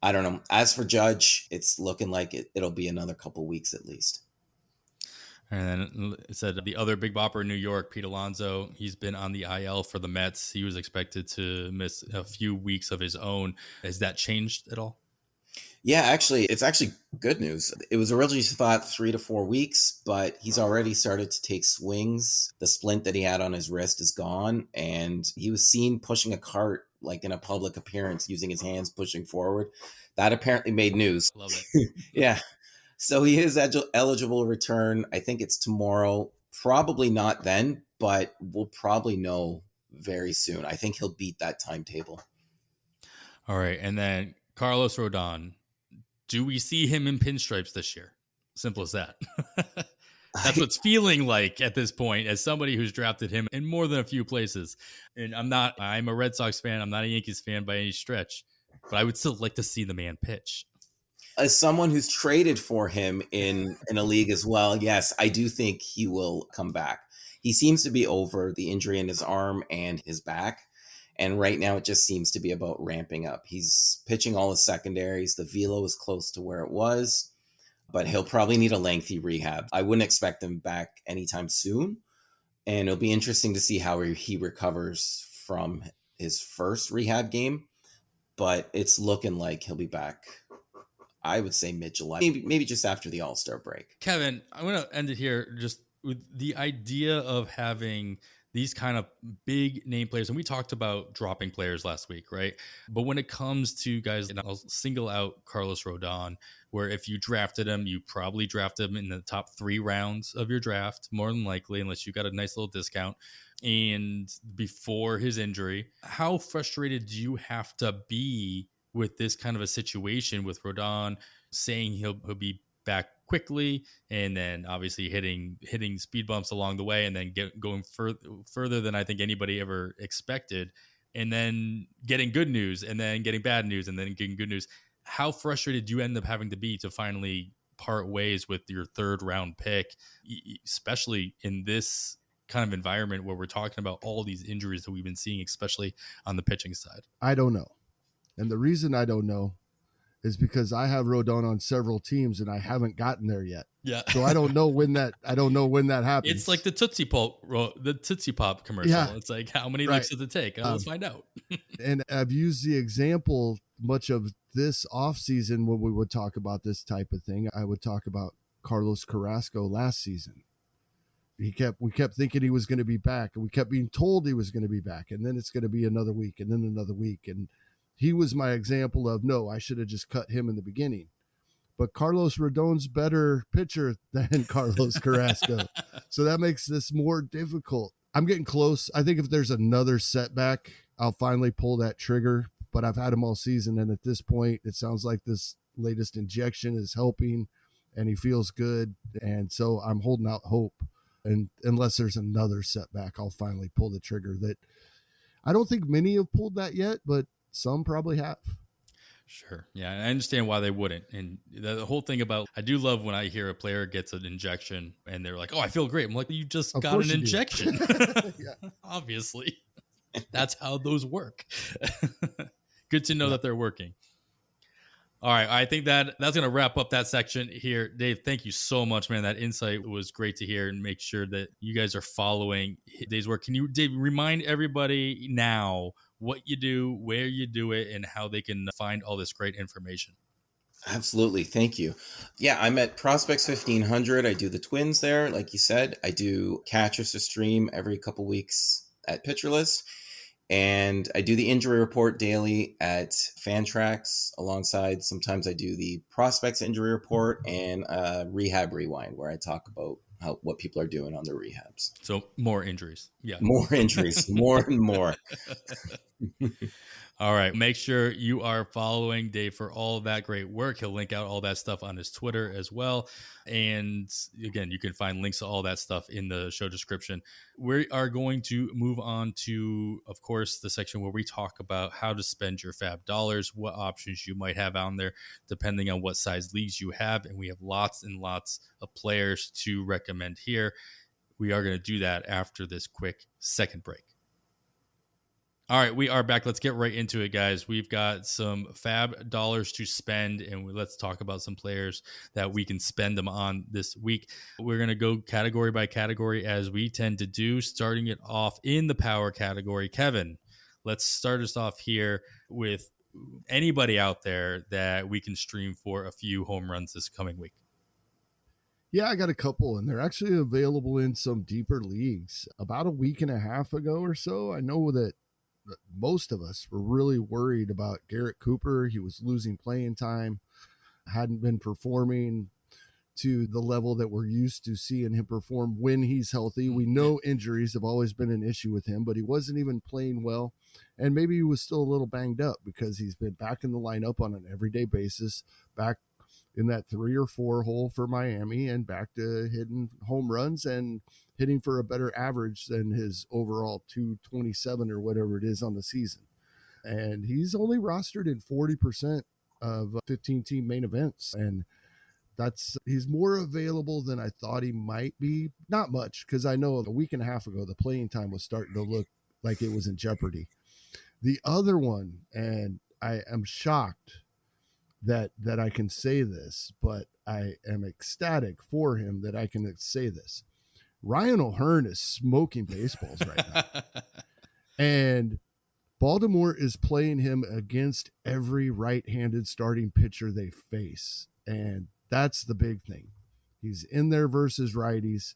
I don't know. As for Judge, it's looking like it'll be another couple weeks at least. And then it said the other big bopper in New York, Pete Alonso, he's been on the IL for the Mets. He was expected to miss a few weeks of his own. Has that changed at all? Yeah, actually, it's actually good news. It was originally thought 3 to 4 weeks, but he's already started to take swings. The splint that he had on his wrist is gone, and he was seen pushing a cart like in a public appearance, using his hands pushing forward. That apparently made news. Love it. Yeah. So he is eligible to return. I think it's tomorrow. Probably not then, but we'll probably know very soon. I think he'll beat that timetable. All right. And then Carlos Rodon. Do we see him in pinstripes this year? Simple as that. That's what's feeling like at this point, as somebody who's drafted him in more than a few places. And I'm a Red Sox fan. I'm not a Yankees fan by any stretch, but I would still like to see the man pitch. As someone who's traded for him in a league as well, yes, I do think he will come back. He seems to be over the injury in his arm and his back. And right now it just seems to be about ramping up. He's pitching all his secondaries. The velo is close to where it was, but he'll probably need a lengthy rehab. I wouldn't expect him back anytime soon. And it'll be interesting to see how he recovers from his first rehab game. But it's looking like he'll be back, I would say mid-July, maybe just after the All-Star break. Kevin, I'm going to end it here just with the idea of having these kind of big name players. And we talked about dropping players last week, right? But when it comes to guys, and I'll single out Carlos Rodon, where if you drafted him, you probably drafted him in the top 3 rounds of your draft, more than likely, unless you got a nice little discount. And before his injury, how frustrated do you have to be with this kind of a situation with Rodon saying he'll be back quickly, and then obviously hitting speed bumps along the way, and then going further than I think anybody ever expected, and then getting good news, and then getting bad news, and then getting good news? How frustrated do you end up having to be to finally part ways with your 3rd round pick, especially in this kind of environment where we're talking about all these injuries that we've been seeing, especially on the pitching side? I don't know. And the reason I don't know is because I have Rodon on several teams and I haven't gotten there yet. Yeah. So I don't know when that happens. It's like the Tootsie Pop commercial. Yeah. It's like, how many licks does it take? Let's find out. And I've used the example much of this offseason when we would talk about this type of thing. I would talk about Carlos Carrasco last season. We kept thinking he was going to be back, and we kept being told he was going to be back. And then it's going to be another week, and then another week. And he was my example of, no, I should have just cut him in the beginning. But Carlos Rodon's better pitcher than Carlos Carrasco. So that makes this more difficult. I'm getting close. I think if there's another setback, I'll finally pull that trigger. But I've had him all season, and at this point, it sounds like this latest injection is helping, and he feels good. And so I'm holding out hope. And unless there's another setback, I'll finally pull the trigger. That I don't think many have pulled that yet, but some probably have. Sure. Yeah. I understand why they wouldn't. And the whole thing about, I do love when I hear a player gets an injection and they're like, oh, I feel great. I'm like, you just got an injection. Yeah. Obviously. That's how those work. Good to know that they're working. All right. I think that's going to wrap up that section here. Dave, thank you so much, man. That insight was great to hear, and make sure that you guys are following Dave's work. Can you, Dave, remind everybody now what you do, where you do it, and how they can find all this great information? Absolutely. Thank you. Yeah, I'm at Prospects 1500. I do the Twins there, like you said. I do Catchers to Stream every couple weeks at Pitcher List. And I do the injury report daily at Fantrax sometimes I do the Prospects injury report and Rehab Rewind, where I talk about what people are doing on their rehabs. So more injuries. Yeah. More injuries, more and more. All right. Make sure you are following Dave for all of that great work. He'll link out all that stuff on his Twitter as well. And again, you can find links to all that stuff in the show description. We are going to move on to, of course, the section where we talk about how to spend your FAAB dollars, what options you might have on there, depending on what size leagues you have. And we have lots and lots of players to recommend here. We are going to do that after this quick second break. All right, we are back. Let's get right into it, guys. We've got some FAAB dollars to spend, and let's talk about some players that we can spend them on this week. We're going to go category by category as we tend to do, starting it off in the power category. Kevin, let's start us off here with anybody out there that we can stream for a few home runs this coming week. Yeah, I got a couple, and they're actually available in some deeper leagues. About a week and a half ago or so, I know that most of us were really worried about Garrett Cooper. He was losing playing time, hadn't been performing to the level that we're used to seeing him perform when he's healthy. We know injuries have always been an issue with him, but he wasn't even playing well. And maybe he was still a little banged up because he's been back in the lineup on an everyday basis, back in that 3 or 4 hole for Miami, and back to hitting home runs and hitting for a better average than his overall 227 or whatever it is on the season. And he's only rostered in 40% of 15-team main events. And he's more available than I thought he might be. Not much, because I know a week and a half ago, the playing time was starting to look like it was in jeopardy. The other one, and I am shocked that I can say this, but I am ecstatic for him that I can say this. Ryan O'Hearn is smoking baseballs right now. And Baltimore is playing him against every right-handed starting pitcher they face. And that's the big thing. He's in there versus righties.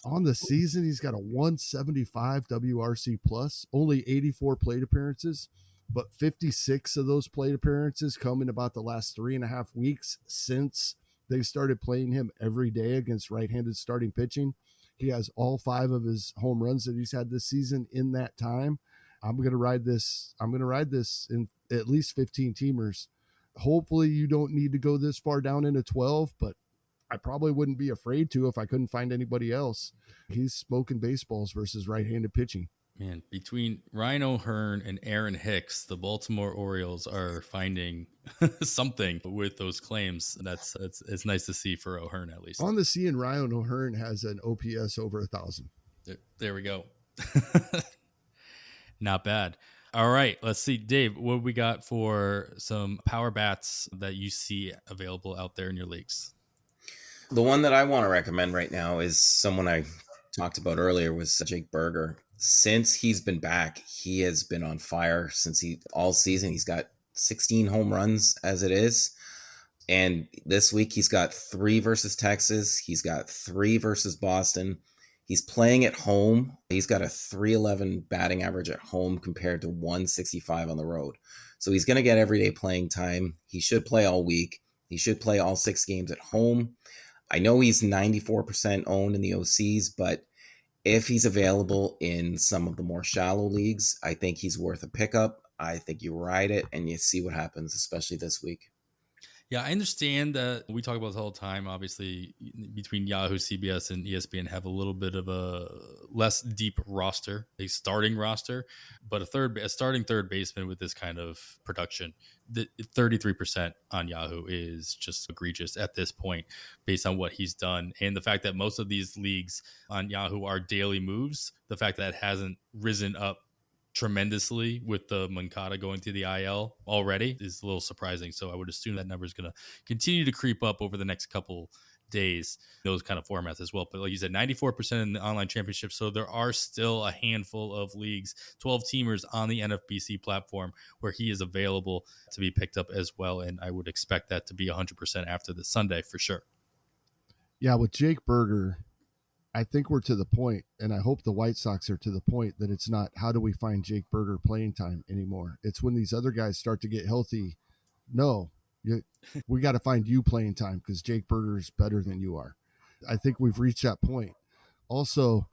On the season, he's got a 175 WRC plus, only 84 plate appearances, but 56 of those plate appearances come in about the last 3.5 weeks since they started playing him every day against right-handed starting pitching. He has all 5 of his home runs that he's had this season in that time. I'm going to ride this in at least 15 teamers. Hopefully you don't need to go this far down into 12, but I probably wouldn't be afraid to if I couldn't find anybody else. He's smoking baseballs versus right-handed pitching. Man, between Ryan O'Hearn and Aaron Hicks, the Baltimore Orioles are finding something with those claims. It's nice to see for O'Hearn, at least. On the seeing, Ryan O'Hearn has an OPS over 1,000. There we go. Not bad. All right, let's see, Dave, what we got for some power bats that you see available out there in your leagues? The one that I want to recommend right now is someone I talked about earlier, was Jake Berger. Since he's been back, he has been on fire all season. He's got 16 home runs as it is. And this week he's got 3 versus Texas. He's got 3 versus Boston. He's playing at home. He's got a 311 batting average at home compared to 165 on the road. So he's going to get everyday playing time. He should play all week. He should play all 6 games at home. I know he's 94% owned in the OCs, but if he's available in some of the more shallow leagues, I think he's worth a pickup. I think you ride it and you see what happens, especially this week. Yeah, I understand that we talk about this all the time. Obviously, between Yahoo, CBS, and ESPN have a little bit of a less deep roster, a starting roster, but a starting third baseman with this kind of production, the 33% on Yahoo is just egregious at this point based on what he's done. And the fact that most of these leagues on Yahoo are daily moves, the fact that it hasn't risen up tremendously with the Moncada going to the IL already is a little surprising. So I would assume that number is going to continue to creep up over the next couple days, those kind of formats as well. But like you said, 94% in the online championship. So there are still a handful of leagues, 12 teamers on the NFBC platform where he is available to be picked up as well. And I would expect that to be 100% after this Sunday for sure. Yeah, with Jake Berger, I think we're to the point, and I hope the White Sox are to the point, that it's not how do we find Jake Berger playing time anymore. It's when these other guys start to get healthy. No, we got to find you playing time because Jake Berger is better than you are. I think we've reached that point. Also,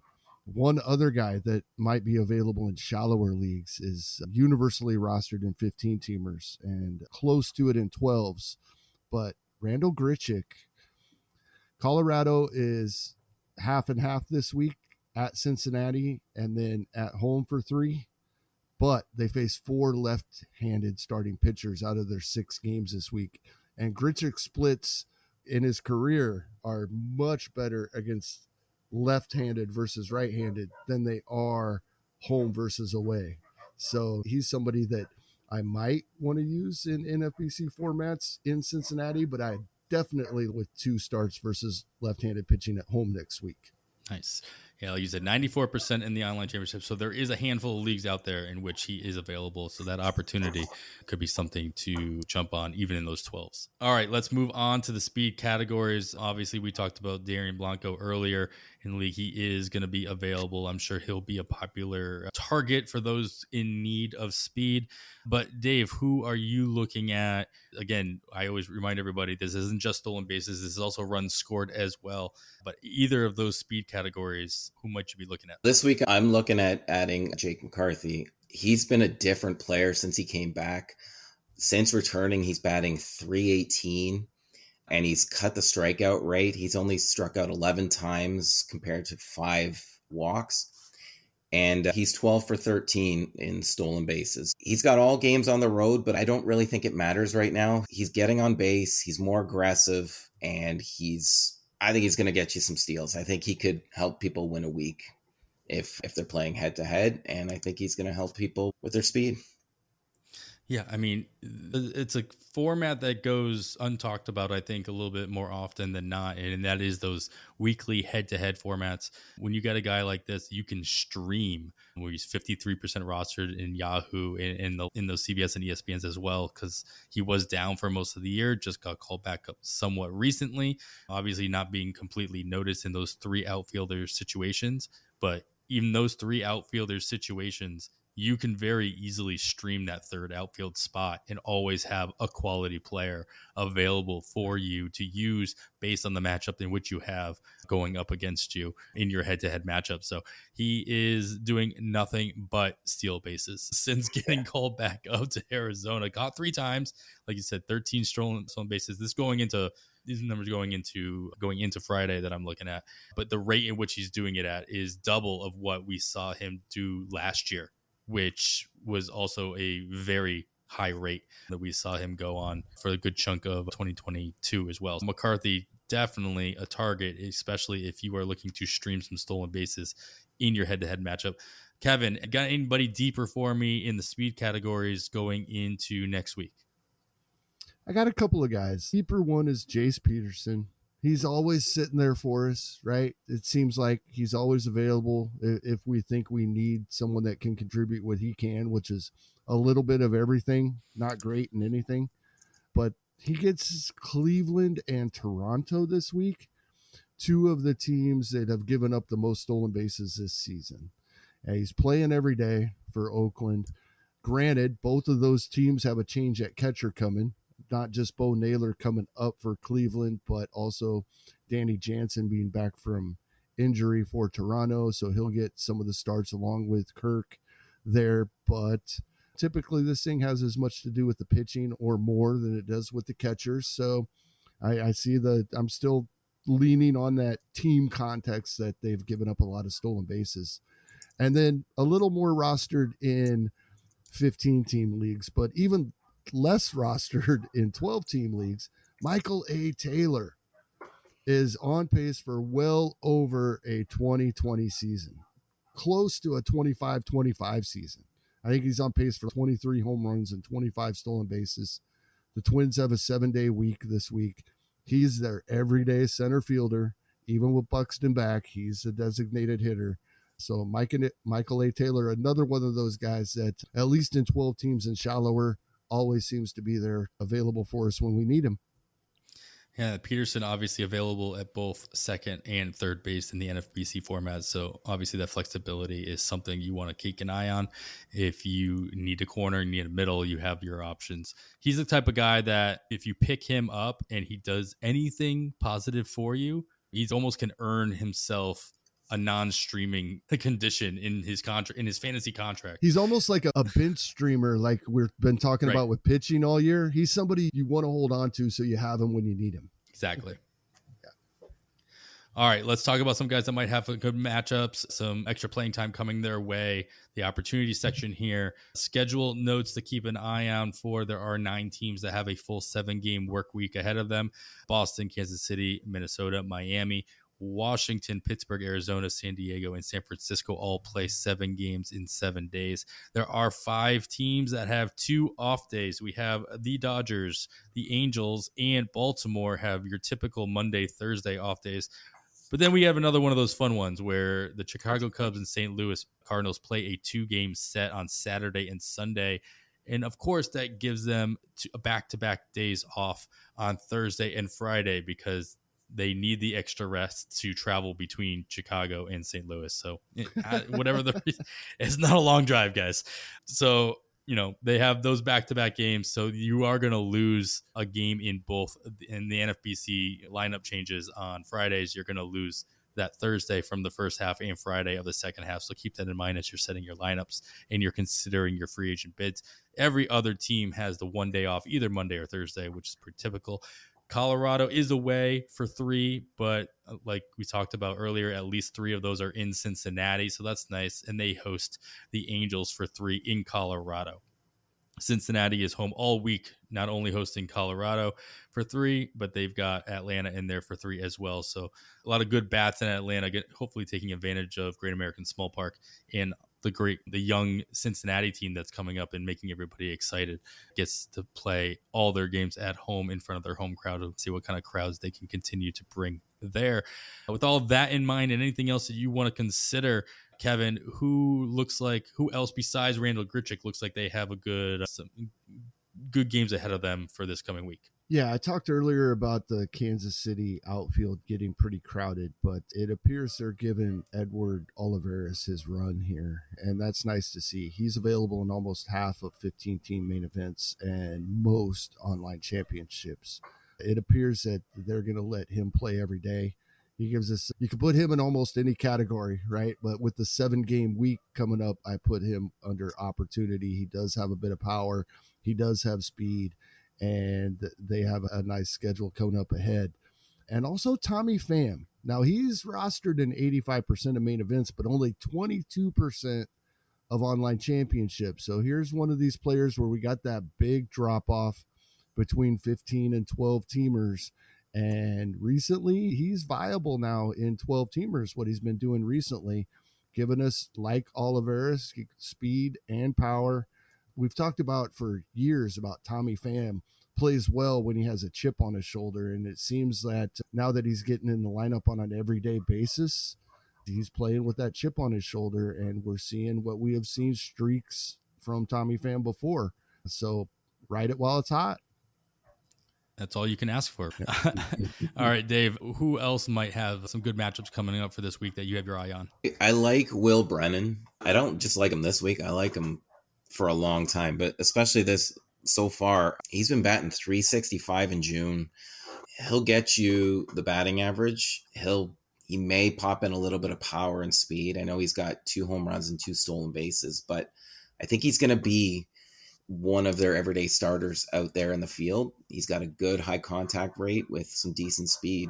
one other guy that might be available in shallower leagues is universally rostered in 15 teamers and close to it in 12s. But Randall Grichuk, Colorado is half and half this week at Cincinnati and then at home for 3. But they face 4 left-handed starting pitchers out of their 6 games this week. And Grichuk splits in his career are much better against left-handed versus right-handed than they are home versus away. So he's somebody that I might want to use in NFBC formats in Cincinnati, but I definitely with 2 starts versus left-handed pitching at home next week. Nice. Yeah, I'll use it 94% in the online championship. So there is a handful of leagues out there in which he is available. So that opportunity could be something to jump on even in those 12s. All right, let's move on to the speed categories. Obviously, we talked about Darian Blanco earlier in the league. He is going to be available. I'm sure he'll be a popular target for those in need of speed. But Dave, who are you looking at? Again, I always remind everybody, this isn't just stolen bases. This is also runs scored as well. But either of those speed categories, who might you be looking at? This week, I'm looking at adding Jake McCarthy. He's been a different player since he came back. Since returning, he's batting .318, and he's cut the strikeout rate. He's only struck out 11 times compared to 5 walks. And he's 12 for 13 in stolen bases. He's got all games on the road, but I don't really think it matters right now. He's getting on base. He's more aggressive, and I think he's going to get you some steals. I think he could help people win a week if they're playing head to head. And I think he's going to help people with their speed. Yeah, I mean, it's a format that goes untalked about, I think, a little bit more often than not, and that is those weekly head-to-head formats. When you got a guy like this, you can stream where he's 53% rostered in Yahoo and in those CBS and ESPNs as well, because he was down for most of the year, just got called back up somewhat recently, obviously not being completely noticed in those 3 outfielder situations, but even those 3 outfielder situations, you can very easily stream that third outfield spot and always have a quality player available for you to use based on the matchup in which you have going up against you in your head-to-head matchup. So he is doing nothing but steal bases since getting called back up to Arizona. Caught 3 times, like you said, 13 stolen bases. These numbers going into Friday that I'm looking at, but the rate in which he's doing it at is double of what we saw him do last year, which was also a very high rate that we saw him go on for a good chunk of 2022 as well. McCarthy, definitely a target, especially if you are looking to stream some stolen bases in your head-to-head matchup. Kevin, got anybody deeper for me in the speed categories going into next week? I got a couple of guys. Deeper one is Jace Peterson. He's always sitting there for us, right? It seems like he's always available if we think we need someone that can contribute what he can, which is a little bit of everything, not great in anything. But he gets Cleveland and Toronto this week, 2 of the teams that have given up the most stolen bases this season. And he's playing every day for Oakland. Granted, both of those teams have a change at catcher coming. Not just Bo Naylor coming up for Cleveland, but also Danny Jansen being back from injury for Toronto. So he'll get some of the starts along with Kirk there. But typically this thing has as much to do with the pitching or more than it does with the catchers. So I see I'm still leaning on that team context that they've given up a lot of stolen bases. And then a little more rostered in 15-team leagues, but even less rostered in 12-team leagues, Michael A. Taylor is on pace for well over a 2020 season, close to a 25-25 season. I think he's on pace for 23 home runs and 25 stolen bases. The Twins have a 7-day week this week. He's their everyday center fielder. Even with Buxton back, he's a designated hitter. So Michael A. Taylor, another one of those guys that, at least in 12 teams and shallower, always seems to be there available for us when we need him. Yeah, Peterson obviously available at both second and third base in the NFBC format. So obviously that flexibility is something you want to keep an eye on. If you need a corner, you need a middle, you have your options. He's the type of guy that if you pick him up and he does anything positive for you, He's almost can earn himself a non-streaming condition in his contract, in his fantasy contract. He's almost like a bench streamer, like we've been talking about with pitching all year. He's somebody you want to hold on to so you have him when you need him. Exactly. All right, let's talk about some guys that might have good matchups, some extra playing time coming their way. The opportunity section here. Schedule notes to keep an eye on for. There are 9 teams that have a full 7-game work week ahead of them. Boston, Kansas City, Minnesota, Miami, Washington, Pittsburgh, Arizona, San Diego, and San Francisco all play 7 games in 7 days. There are 5 teams that have 2 off days. We have the Dodgers, the Angels, and Baltimore have your typical Monday, Thursday off days. But then we have another one of those fun ones where the Chicago Cubs and St. Louis Cardinals play a 2-game set on Saturday and Sunday. And of course, that gives them back-to-back days off on Thursday and Friday because they need the extra rest to travel between Chicago and St. Louis. So whatever the reason, it's not a long drive, guys. So, they have those back-to-back games. So you are going to lose a game in both. In the NFBC lineup changes on Fridays, you're going to lose that Thursday from the first half and Friday of the second half. So keep that in mind as you're setting your lineups and you're considering your free agent bids. Every other team has the 1 day off, either Monday or Thursday, which is pretty typical. Colorado is away for 3, but like we talked about earlier, at least 3 of those are in Cincinnati, so that's nice. And they host the Angels for 3 in Colorado. Cincinnati is home all week, not only hosting Colorado for 3, but they've got Atlanta in there for 3 as well. So a lot of good bats in Atlanta, hopefully taking advantage of Great American Small Park and the young Cincinnati team that's coming up and making everybody excited. Gets to play all their games at home in front of their home crowd to see what kind of crowds they can continue to bring there. With all that in mind and anything else that you want to consider, Kevin, who else besides Randall Grichuk looks like they have some good games ahead of them for this coming week? Yeah, I talked earlier about the Kansas City outfield getting pretty crowded, but it appears they're giving Edward Olivares his run here, and that's nice to see. He's available in almost half of 15-team main events and most online championships. It appears that they're going to let him play every day. He gives us, you can put him in almost any category, right? But with the 7-game week coming up, I put him under opportunity. He does have a bit of power. He does have speed. And they have a nice schedule coming up ahead. And also Tommy Pham. Now, he's rostered in 85% of main events, but only 22% of online championships. So here's one of these players where we got that big drop-off between 15 and 12-teamers. And recently, he's viable now in 12-teamers, what he's been doing recently, giving us, like Olivares, speed and power. We've talked about for years about Tommy Pham plays well when he has a chip on his shoulder. And it seems that now that he's getting in the lineup on an everyday basis, he's playing with that chip on his shoulder. And we're seeing what we have seen streaks from Tommy Pham before. So ride it while it's hot. That's all you can ask for. All right, Dave, who else might have some good matchups coming up for this week that you have your eye on? I like Will Brennan. I don't just like him this week. I like him for a long time, but especially this so far. He's been batting .365 in June. He'll get you the batting average. He may pop in a little bit of power and speed. I know he's got 2 home runs and 2 stolen bases, but I think he's going to be one of their everyday starters out there in the field. He's got a good high contact rate with some decent speed.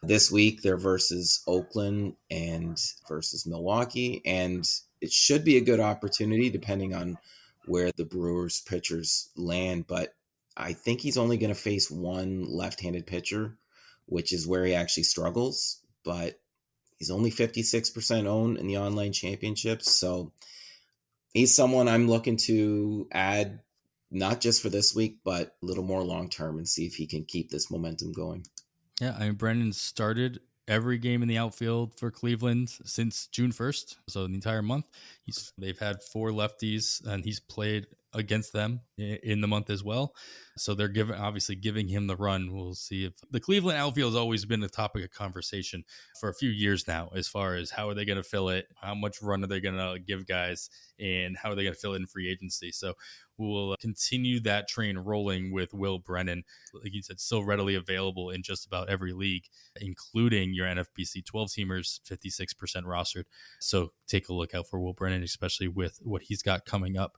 This week they're versus Oakland and versus Milwaukee, and it should be a good opportunity depending on where the Brewers pitchers land, but I think he's only going to face one left-handed pitcher, which is where he actually struggles, but he's only 56% owned in the online championships, so he's someone I'm looking to add not just for this week, but a little more long-term and see if he can keep this momentum going. Yeah, I mean, Brennan started every game in the outfield for Cleveland since June 1st, so the entire month. They've had 4 lefties, and he's played against them in the month as well. So they're obviously giving him the run. We'll see if the Cleveland outfield has always been a topic of conversation for a few years now, as far as how are they going to fill it, how much run are they going to give guys, and how are they going to fill it in free agency. So we'll continue that train rolling with Will Brennan. Like you said, still readily available in just about every league, including your NFBC 12-teamers, 56% rostered. So take a look out for Will Brennan, especially with what he's got coming up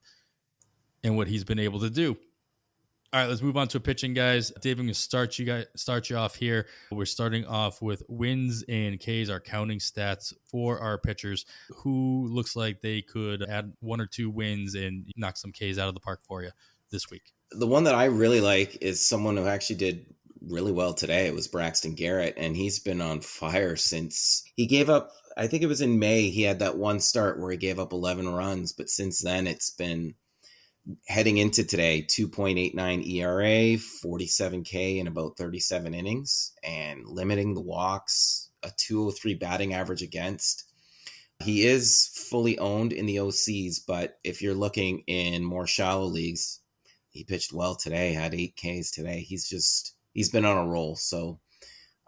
and what he's been able to do. All right, let's move on to pitching, guys. Dave, I'm going to start you off here. We're starting off with wins and Ks, our counting stats for our pitchers. Who looks like they could add 1 or 2 wins and knock some Ks out of the park for you this week? The one that I really like is someone who actually did really well today. It was Braxton Garrett, and he's been on fire since he gave up. I think it was in May. He had that one start where he gave up 11 runs, but since then it's been heading into today, 2.89 ERA, 47K in about 37 innings, and limiting the walks, a 203 batting average against. He is fully owned in the OCs, but if you're looking in more shallow leagues, he pitched well today, had 8 Ks today. He's been on a roll. So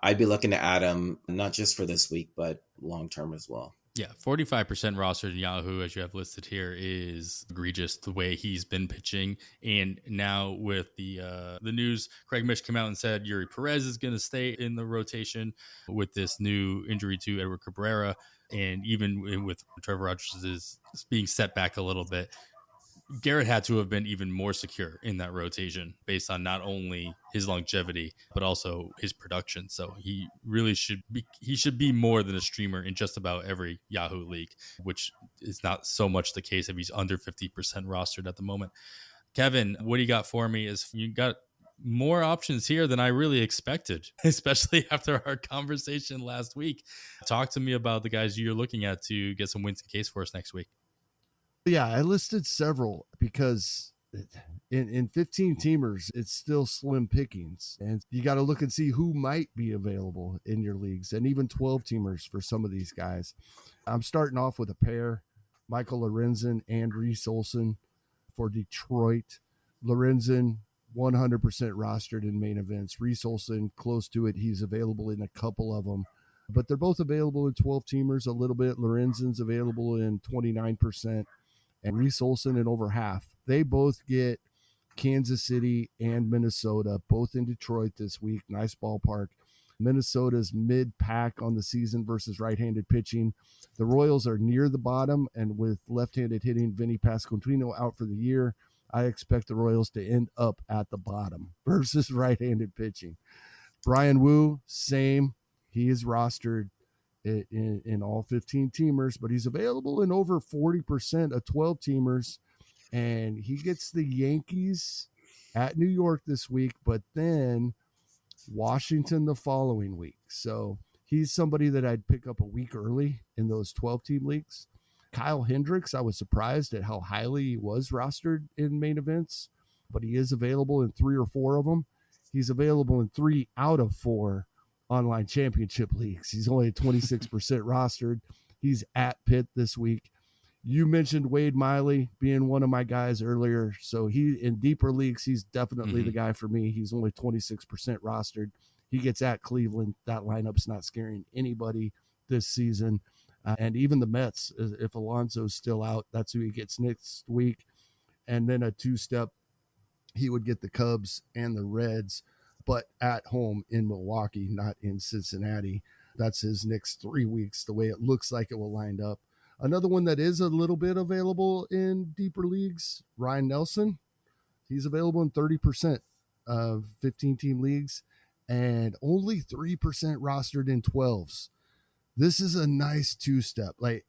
I'd be looking to add him, not just for this week, but long-term as well. Yeah, 45% rostered in Yahoo, as you have listed here, is egregious the way he's been pitching. And now with the news, Craig Mish came out and said Yuri Perez is going to stay in the rotation with this new injury to Edward Cabrera. And even with Trevor Rogers is being set back a little bit, Garrett had to have been even more secure in that rotation based on not only his longevity, but also his production. So he really should be more than a streamer in just about every Yahoo league, which is not so much the case if he's under 50% rostered at the moment. Kevin, what do you got for me? Is you got more options here than I really expected, especially after our conversation last week. Talk to me about the guys you're looking at to get some wins in case for us next week. Yeah, I listed several because in 15 teamers, it's still slim pickings. And you got to look and see who might be available in your leagues, and even 12 teamers for some of these guys. I'm starting off with a pair, Michael Lorenzen and Reese Olson for Detroit. Lorenzen, 100% rostered in main events. Reese Olson, close to it. He's available in a couple of them. But they're both available in 12 teamers a little bit. Lorenzen's available in 29%. And Reese Olson in over half. They both get Kansas City and Minnesota, both in Detroit this week. Nice ballpark. Minnesota's mid-pack on the season versus right-handed pitching. The Royals are near the bottom, and with left-handed hitting Vinny Pasquantino out for the year, I expect the Royals to end up at the bottom versus right-handed pitching. Brian Wu, same. He is rostered in all 15 teamers, but he's available in over 40% of 12 teamers, and he gets the Yankees at New York this week, but then Washington the following week. So he's somebody that I'd pick up a week early in those 12 team leagues. Kyle Hendricks, I was surprised at how highly he was rostered in main events, but he is available in 3 or 4 of them. He's available in 3 out of 4 online championship leagues. He's only 26% rostered. He's at Pitt this week. You mentioned Wade Miley being one of my guys earlier. So he, in deeper leagues, he's definitely the guy for me. He's only 26% rostered. He gets at Cleveland. That lineup's not scaring anybody this season. And even the Mets, if Alonso's still out, that's who he gets next week. And then a 2-step, he would get the Cubs and the Reds, but at home in Milwaukee, not in Cincinnati. That's his next 3 weeks, the way it looks like it will line up. Another one that is a little bit available in deeper leagues, Ryan Nelson. He's available in 30% of 15-team leagues and only 3% rostered in 12s. This is a nice 2-step. Like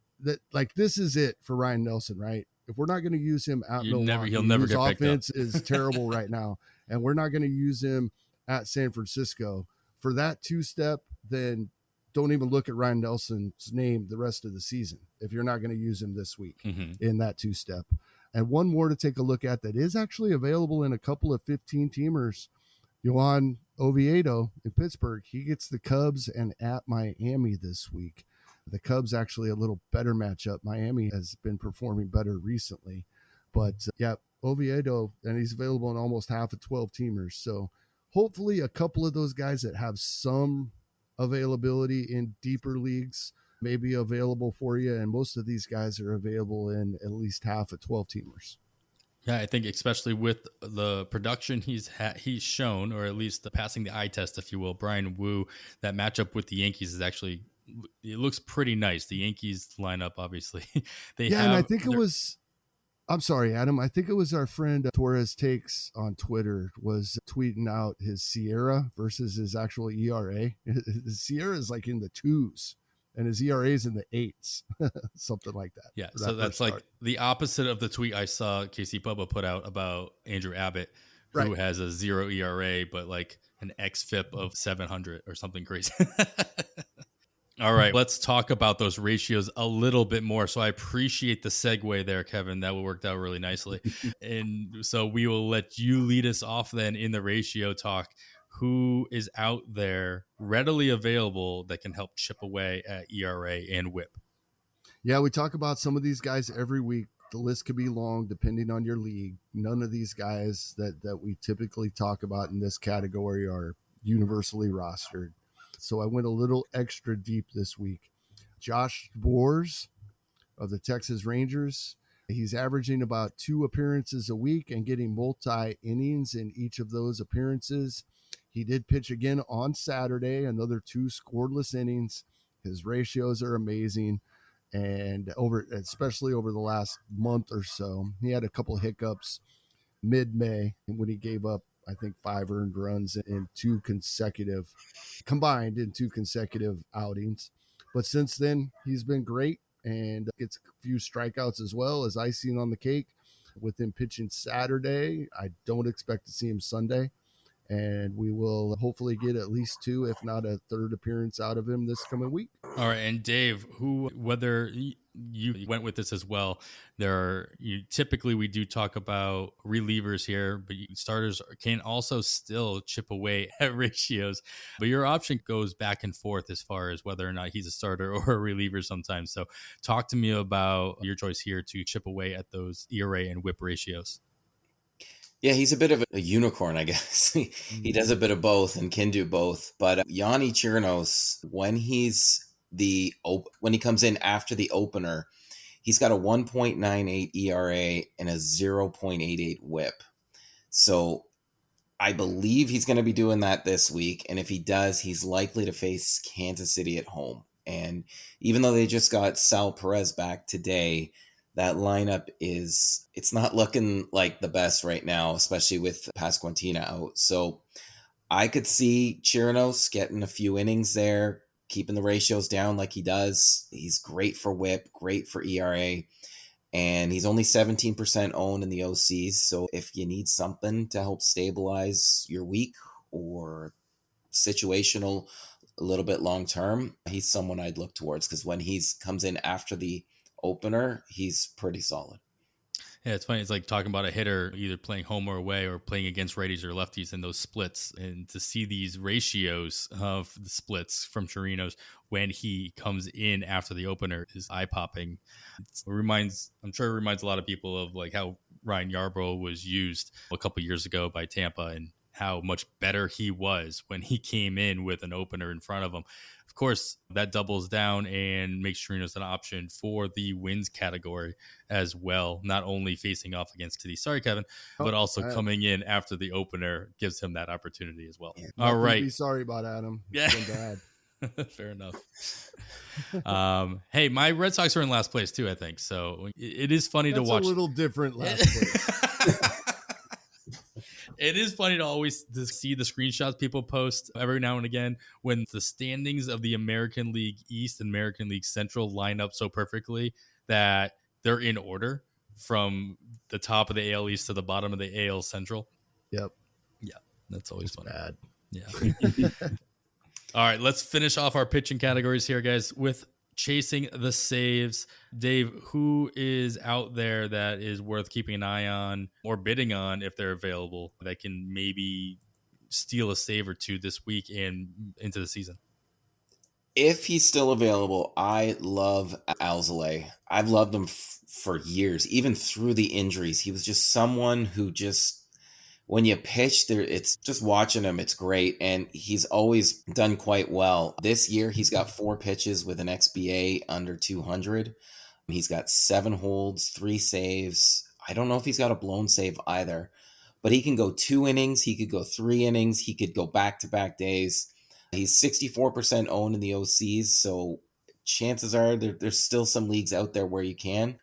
this is it for Ryan Nelson, right? If we're not going to use him at Milwaukee, he'll never get picked up. Offense is terrible right now, and we're not going to use him at San Francisco for that 2-step, then don't even look at Ryan Nelson's name the rest of the season if you're not going to use him this week in that 2-step. And one more to take a look at that is actually available in a couple of 15-teamers, Yohan Oviedo in Pittsburgh. He gets the Cubs and at Miami this week. The Cubs actually a little better matchup. Miami has been performing better recently. But Oviedo, and he's available in almost half of 12 teamers. So hopefully a couple of those guys that have some availability in deeper leagues may be available for you. And most of these guys are available in at least half of 12 teamers. Yeah, I think especially with the production he's shown, or at least the passing the eye test, if you will, Brian Wu, that matchup with the Yankees is actually, it looks pretty nice. The Yankees lineup, obviously, and I think it was, I'm sorry, Adam. I think it was our friend Torres Takes on Twitter was tweeting out his Sierra versus his actual ERA. His Sierra is like in the 2s. And his ERA is in the 8s, something like that. Yeah, so that's like the opposite of the tweet I saw Casey Bubba put out about Andrew Abbott, who has a 0 ERA, but like an xFIP of 700 or something crazy. All right, let's talk about those ratios a little bit more. So I appreciate the segue there, Kevin. That worked out really nicely. And so we will let you lead us off then in the ratio talk. Who is out there readily available that can help chip away at ERA and WHIP? Yeah, we talk about some of these guys every week. The list could be long depending on your league. None of these guys that we typically talk about in this category are universally rostered. So I went a little extra deep this week. Josh Boers of the Texas Rangers. He's averaging about 2 appearances a week and getting multi innings in each of those appearances. He did pitch again on Saturday, another 2 scoreless innings. His ratios are amazing. And especially over the last month or so, he had a couple of hiccups mid-May when he gave up, I think, 5 earned runs in 2 consecutive outings. But since then, he's been great and gets a few strikeouts as well as icing on the cake. With him pitching Saturday, I don't expect to see him Sunday. And we will hopefully get at least 2, if not a 3rd appearance out of him this coming week. All right. And Dave, whether you went with this as well, typically we do talk about relievers here, but starters can also still chip away at ratios. But your option goes back and forth as far as whether or not he's a starter or a reliever sometimes. So talk to me about your choice here to chip away at those ERA and WHIP ratios. Yeah, he's a bit of a unicorn, I guess. He does a bit of both and can do both. But Yanni Chirinos, when he comes in after the opener, he's got a 1.98 ERA and a 0.88 WHIP. So I believe he's going to be doing that this week. And if he does, he's likely to face Kansas City at home. And even though they just got Sal Perez back today, that lineup it's not looking like the best right now, especially with Pasquantino out. So I could see Chirinos getting a few innings there, keeping the ratios down like he does. He's great for WHIP, great for ERA, and he's only 17% owned in the OCs. So if you need something to help stabilize your week or situational a little bit long term, he's someone I'd look towards, because when he comes in after the opener, he's pretty solid. Yeah, it's funny. It's like talking about a hitter either playing home or away or playing against righties or lefties in those splits. And to see these ratios of the splits from Chirinos when he comes in after the opener is eye-popping. I'm sure it reminds a lot of people of like how Ryan Yarbrough was used a couple years ago by Tampa and how much better he was when he came in with an opener in front of him. Of course, that doubles down and makes Chirinos an option for the wins category as well. Not only facing off against Titty, sorry, Kevin, but also coming in after the opener gives him that opportunity as well. Yeah, all right. Be sorry about Adam. It's been bad. Fair enough. Hey, my Red Sox are in last place too, I think. So it is funny to watch. A little different last place. It is funny to always see the screenshots people post every now and again when the standings of the American League East and American League Central line up so perfectly that they're in order from the top of the AL East to the bottom of the AL Central. Yep. Yeah, that's always fun. Bad. Yeah. All right, let's finish off our pitching categories here, guys, with chasing the saves. Dave, who is out there that is worth keeping an eye on or bidding on if they're available that can maybe steal a save or two this week and into the season? If he's still available, I love Alzolay. I've loved him for years, even through the injuries. He was just someone who just, when you pitch there, it's just watching him, it's great. And he's always done quite well. This year, he's got 4 pitches with an XBA under 200. He's got 7 holds, 3 saves. I don't know if he's got a blown save either, but he can go 2 innings. He could go 3 innings. He could go back-to-back days. He's 64% owned in the OCs, so chances are there's still some leagues out there where you can.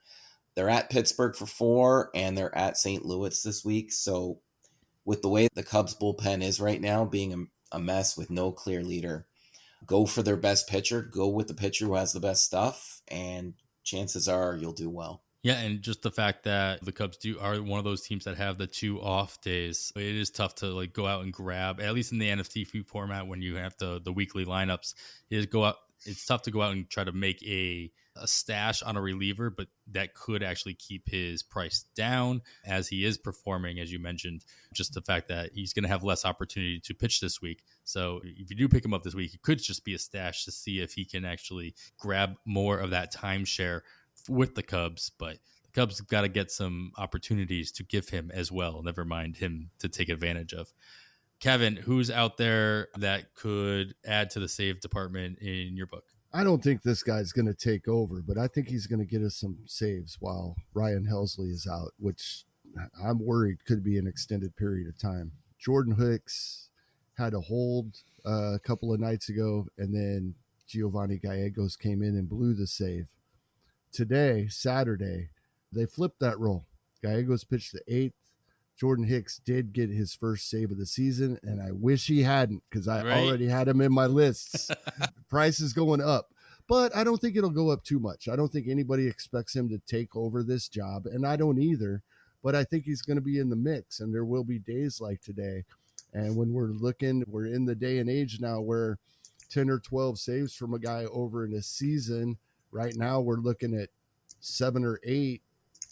They're at Pittsburgh for 4, and they're at St. Louis this week. So with the way the Cubs bullpen is right now, being a mess with no clear leader, go for their best pitcher. Go with the pitcher who has the best stuff, and chances are you'll do well. Yeah, and just the fact that the Cubs are one of those teams that have the 2 off days, it is tough to like go out and grab, at least in the NFT format when you have the weekly lineups, is go out. It's tough to go out and try to make a stash on a reliever, but that could actually keep his price down as he is performing, as you mentioned. Just the fact that he's going to have less opportunity to pitch this week. So if you do pick him up this week, it could just be a stash to see if he can actually grab more of that timeshare with the Cubs, but the Cubs have got to get some opportunities to give him as well. Never mind him to take advantage of. Kevin, who's out there that could add to the save department in your book? I don't think this guy's going to take over, but I think he's going to get us some saves while Ryan Helsley is out, which I'm worried could be an extended period of time. Jordan Hicks had a hold a couple of nights ago, and then Giovanni Gallegos came in and blew the save. Today, Saturday, they flipped that role. Gallegos pitched the 8th. Jordan Hicks did get his first save of the season, and I wish he hadn't because I already had him in my lists. Price is going up, but I don't think it'll go up too much. I don't think anybody expects him to take over this job, and I don't either, but I think he's going to be in the mix, and there will be days like today. And when we're in the day and age now where 10 or 12 saves from a guy over in a season. Right now, we're looking at 7 or 8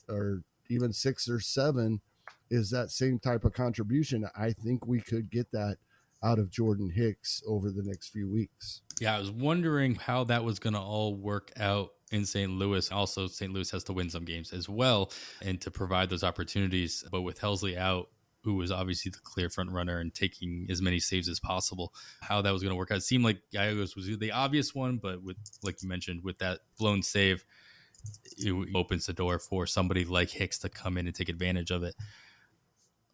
or even 6 or 7 is that same type of contribution. I think we could get that out of Jordan Hicks over the next few weeks. Yeah, I was wondering how that was going to all work out in St. Louis. Also, St. Louis has to win some games as well and to provide those opportunities. But with Helsley out, who was obviously the clear front runner and taking as many saves as possible, how that was going to work out. It seemed like Gallegos was the obvious one, but with, like you mentioned, with that blown save, it opens the door for somebody like Hicks to come in and take advantage of it.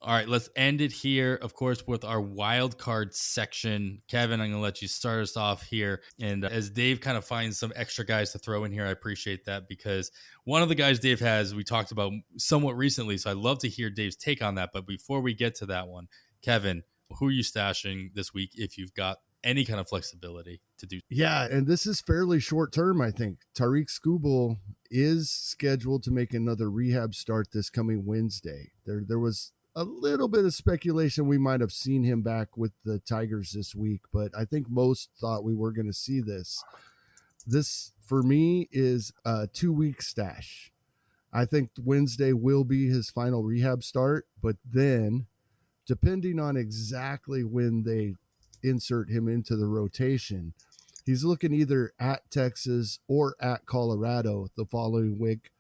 All right, let's end it here, of course, with our wild card section. Kevin, I'm going to let you start us off here. And as Dave kind of finds some extra guys to throw in here, I appreciate that because one of the guys Dave has, we talked about somewhat recently. So I'd love to hear Dave's take on that. But before we get to that one, Kevin, who are you stashing this week if you've got any kind of flexibility to do? Yeah, and this is fairly short term, I think. Tariq Skubal is scheduled to make another rehab start this coming Wednesday. There was a little bit of speculation we might have seen him back with the Tigers this week, but I think most thought we were going to see this. This, for me, is a 2-week stash. I think Wednesday will be his final rehab start, but then, depending on exactly when they insert him into the rotation, he's looking either at Texas or at Colorado the following week.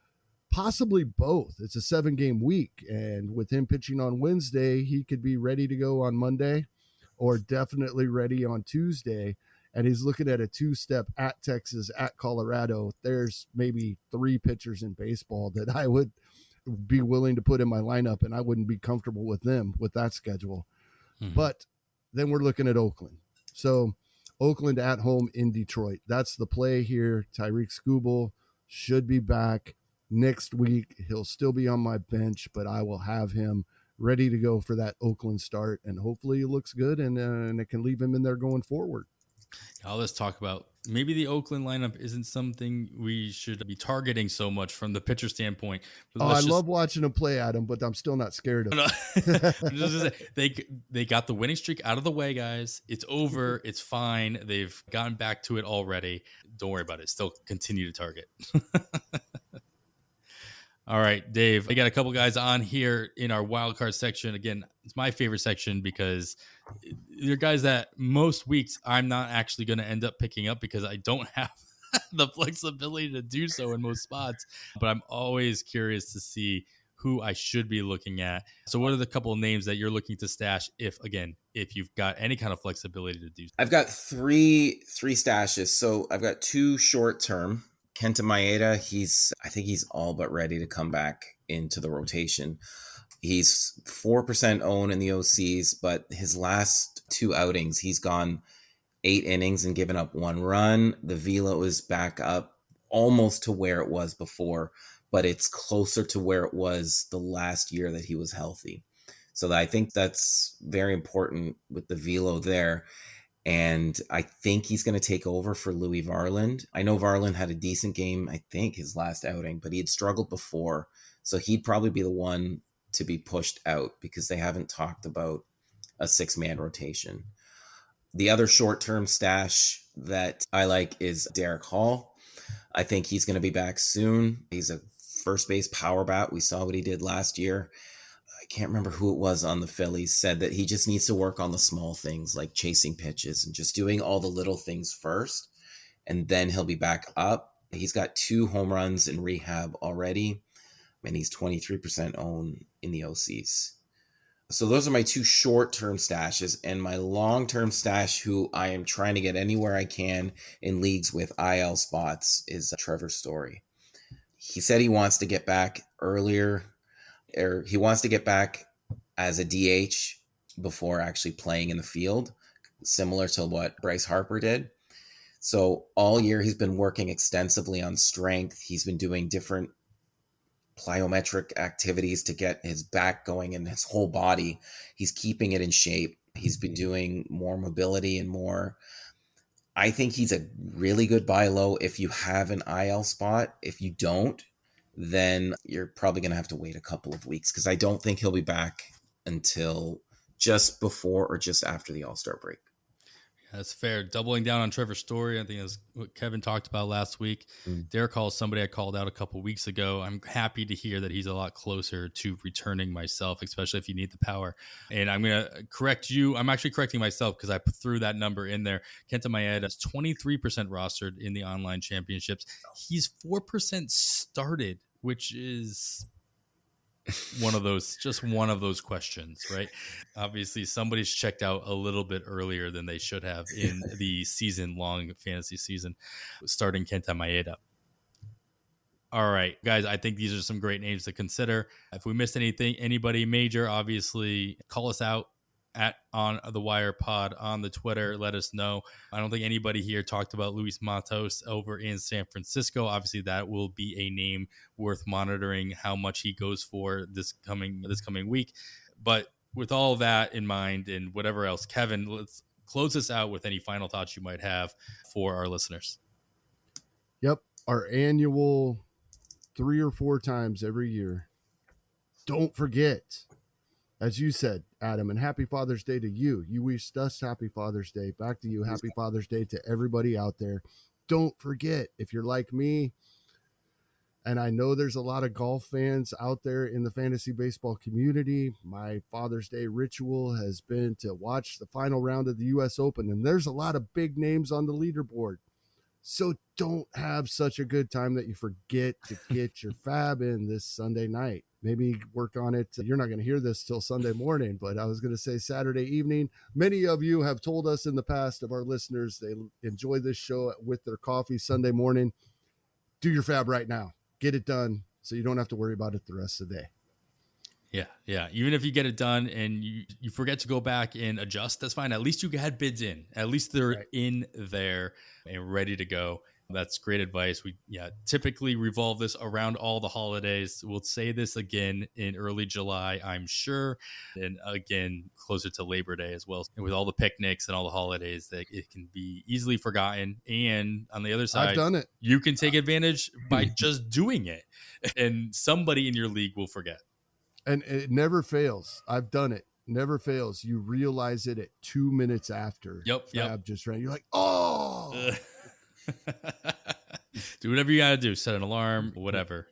Possibly both. It's a 7-game week, and with him pitching on Wednesday, he could be ready to go on Monday or definitely ready on Tuesday, and he's looking at a 2-step at Texas, at Colorado. There's maybe 3 pitchers in baseball that I would be willing to put in my lineup, and I wouldn't be comfortable with them with that schedule. Mm-hmm. But then we're looking at Oakland. So Oakland at home in Detroit. That's the play here. Tariq Skubal should be back next week. He'll still be on my bench, but I will have him ready to go for that Oakland start, and hopefully it looks good and it can leave him in there going forward. Now let's talk about maybe the Oakland lineup isn't something we should be targeting so much from the pitcher standpoint. I love watching him play at him, but I'm still not scared of him. They got the winning streak out of the way, guys. It's over. It's fine. They've gotten back to it already. Don't worry about it. Still continue to target. All right, Dave, I got a couple guys on here in our wild card section. Again, it's my favorite section because they're guys that most weeks I'm not actually going to end up picking up because I don't have the flexibility to do so in most spots. But I'm always curious to see who I should be looking at. So what are the couple of names that you're looking to stash if you've got any kind of flexibility to do so? I've got three stashes. So I've got two short term. Kenta Maeda, I think he's all but ready to come back into the rotation. He's 4% owned in the OCs, but his last two outings, he's gone 8 innings and given up 1 run. The velo is back up almost to where it was before, but it's closer to where it was the last year that he was healthy. So I think that's very important with the velo there. And I think he's going to take over for Louis Varland. I know Varland had a decent game, I think, his last outing, but he had struggled before. So he'd probably be the one to be pushed out because they haven't talked about a 6-man rotation. The other short-term stash that I like is Derek Hall. I think he's going to be back soon. He's a first base power bat. We saw what he did last year. I can't remember who it was on the Phillies said that he just needs to work on the small things like chasing pitches and just doing all the little things first, and then he'll be back up. He's got 2 home runs in rehab already, and he's 23% owned in the OCs. So those are my 2 short-term stashes, and my long-term stash, who I am trying to get anywhere I can in leagues with IL spots, is Trevor Story. He said he wants to get back earlier, or he wants to get back as a DH before actually playing in the field, similar to what Bryce Harper did. So all year he's been working extensively on strength. He's been doing different plyometric activities to get his back going and his whole body. He's keeping it in shape. He's been doing more mobility and more. I think he's a really good buy low if you have an IL spot. If you don't, then you're probably going to have to wait a couple of weeks because I don't think he'll be back until just before or just after the All-Star break. That's fair. Doubling down on Trevor Story, I think that's what Kevin talked about last week. Derek Hall is somebody I called out a couple weeks ago. I'm happy to hear that he's a lot closer to returning myself, especially if you need the power. And I'm going to correct you. I'm actually correcting myself because I threw that number in there. Kenta Maeda is 23% rostered in the online championships. He's 4% started, which is one of those questions, right? Obviously somebody's checked out a little bit earlier than they should have in the season-long fantasy season, starting Kenta Maeda. All right, guys, I think these are some great names to consider. If we missed anybody major, obviously call us out at On the Wire Pod on the Twitter. Let us know. I don't think anybody here talked about Luis Matos over in San Francisco. Obviously, that will be a name worth monitoring how much he goes for this coming week. But with all that in mind and whatever else, Kevin, let's close this out with any final thoughts you might have for our listeners. Yep, our annual 3 or 4 times every year. Don't forget, as you said, Adam, and happy Father's Day to you. You wished us happy Father's Day. Back to you. Happy Father's Day to everybody out there. Don't forget, if you're like me, and I know there's a lot of golf fans out there in the fantasy baseball community, my Father's Day ritual has been to watch the final round of the U.S. Open, and there's a lot of big names on the leaderboard. So don't have such a good time that you forget to get your FAAB in this Sunday night. Maybe work on it. You're not going to hear this till Sunday morning, but I was going to say Saturday evening. Many of you have told us in the past of our listeners, they enjoy this show with their coffee Sunday morning. Do your FAAB right now. Get it done so you don't have to worry about it the rest of the day. Yeah. Even if you get it done and you forget to go back and adjust, that's fine. At least you had bids in. At least they're right in there and ready to go. That's great advice. We typically revolve this around all the holidays. We'll say this again in early July, I'm sure, and again closer to Labor Day as well. And with all the picnics and all the holidays, that it can be easily forgotten. And on the other side, I've done it. You can take advantage by just doing it, and somebody in your league will forget. And it never fails. I've done it. Never fails. You realize it at 2 minutes after. FAAB just ran. You're like, oh. Do whatever you got to do. Set an alarm, whatever.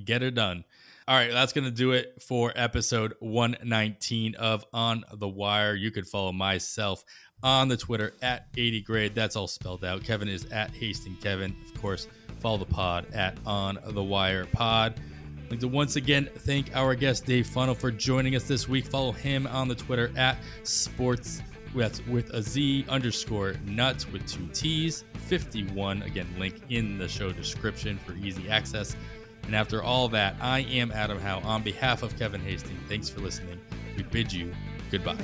Get it done. All right, that's going to do it for episode 119 of On the Wire. You could follow myself on the Twitter at 80grade. That's all spelled out. Kevin is at Hasting Kevin. Of course, follow the pod at On the Wire Pod. I'd like to once again thank our guest Dave Funnell for joining us this week. Follow him on the Twitter at sports with a Z_nuts with 2 T's 51. Again, link in the show description for easy access. And after all that, I am Adam Howe. On behalf of Kevin Hasting, thanks for listening. We bid you goodbye.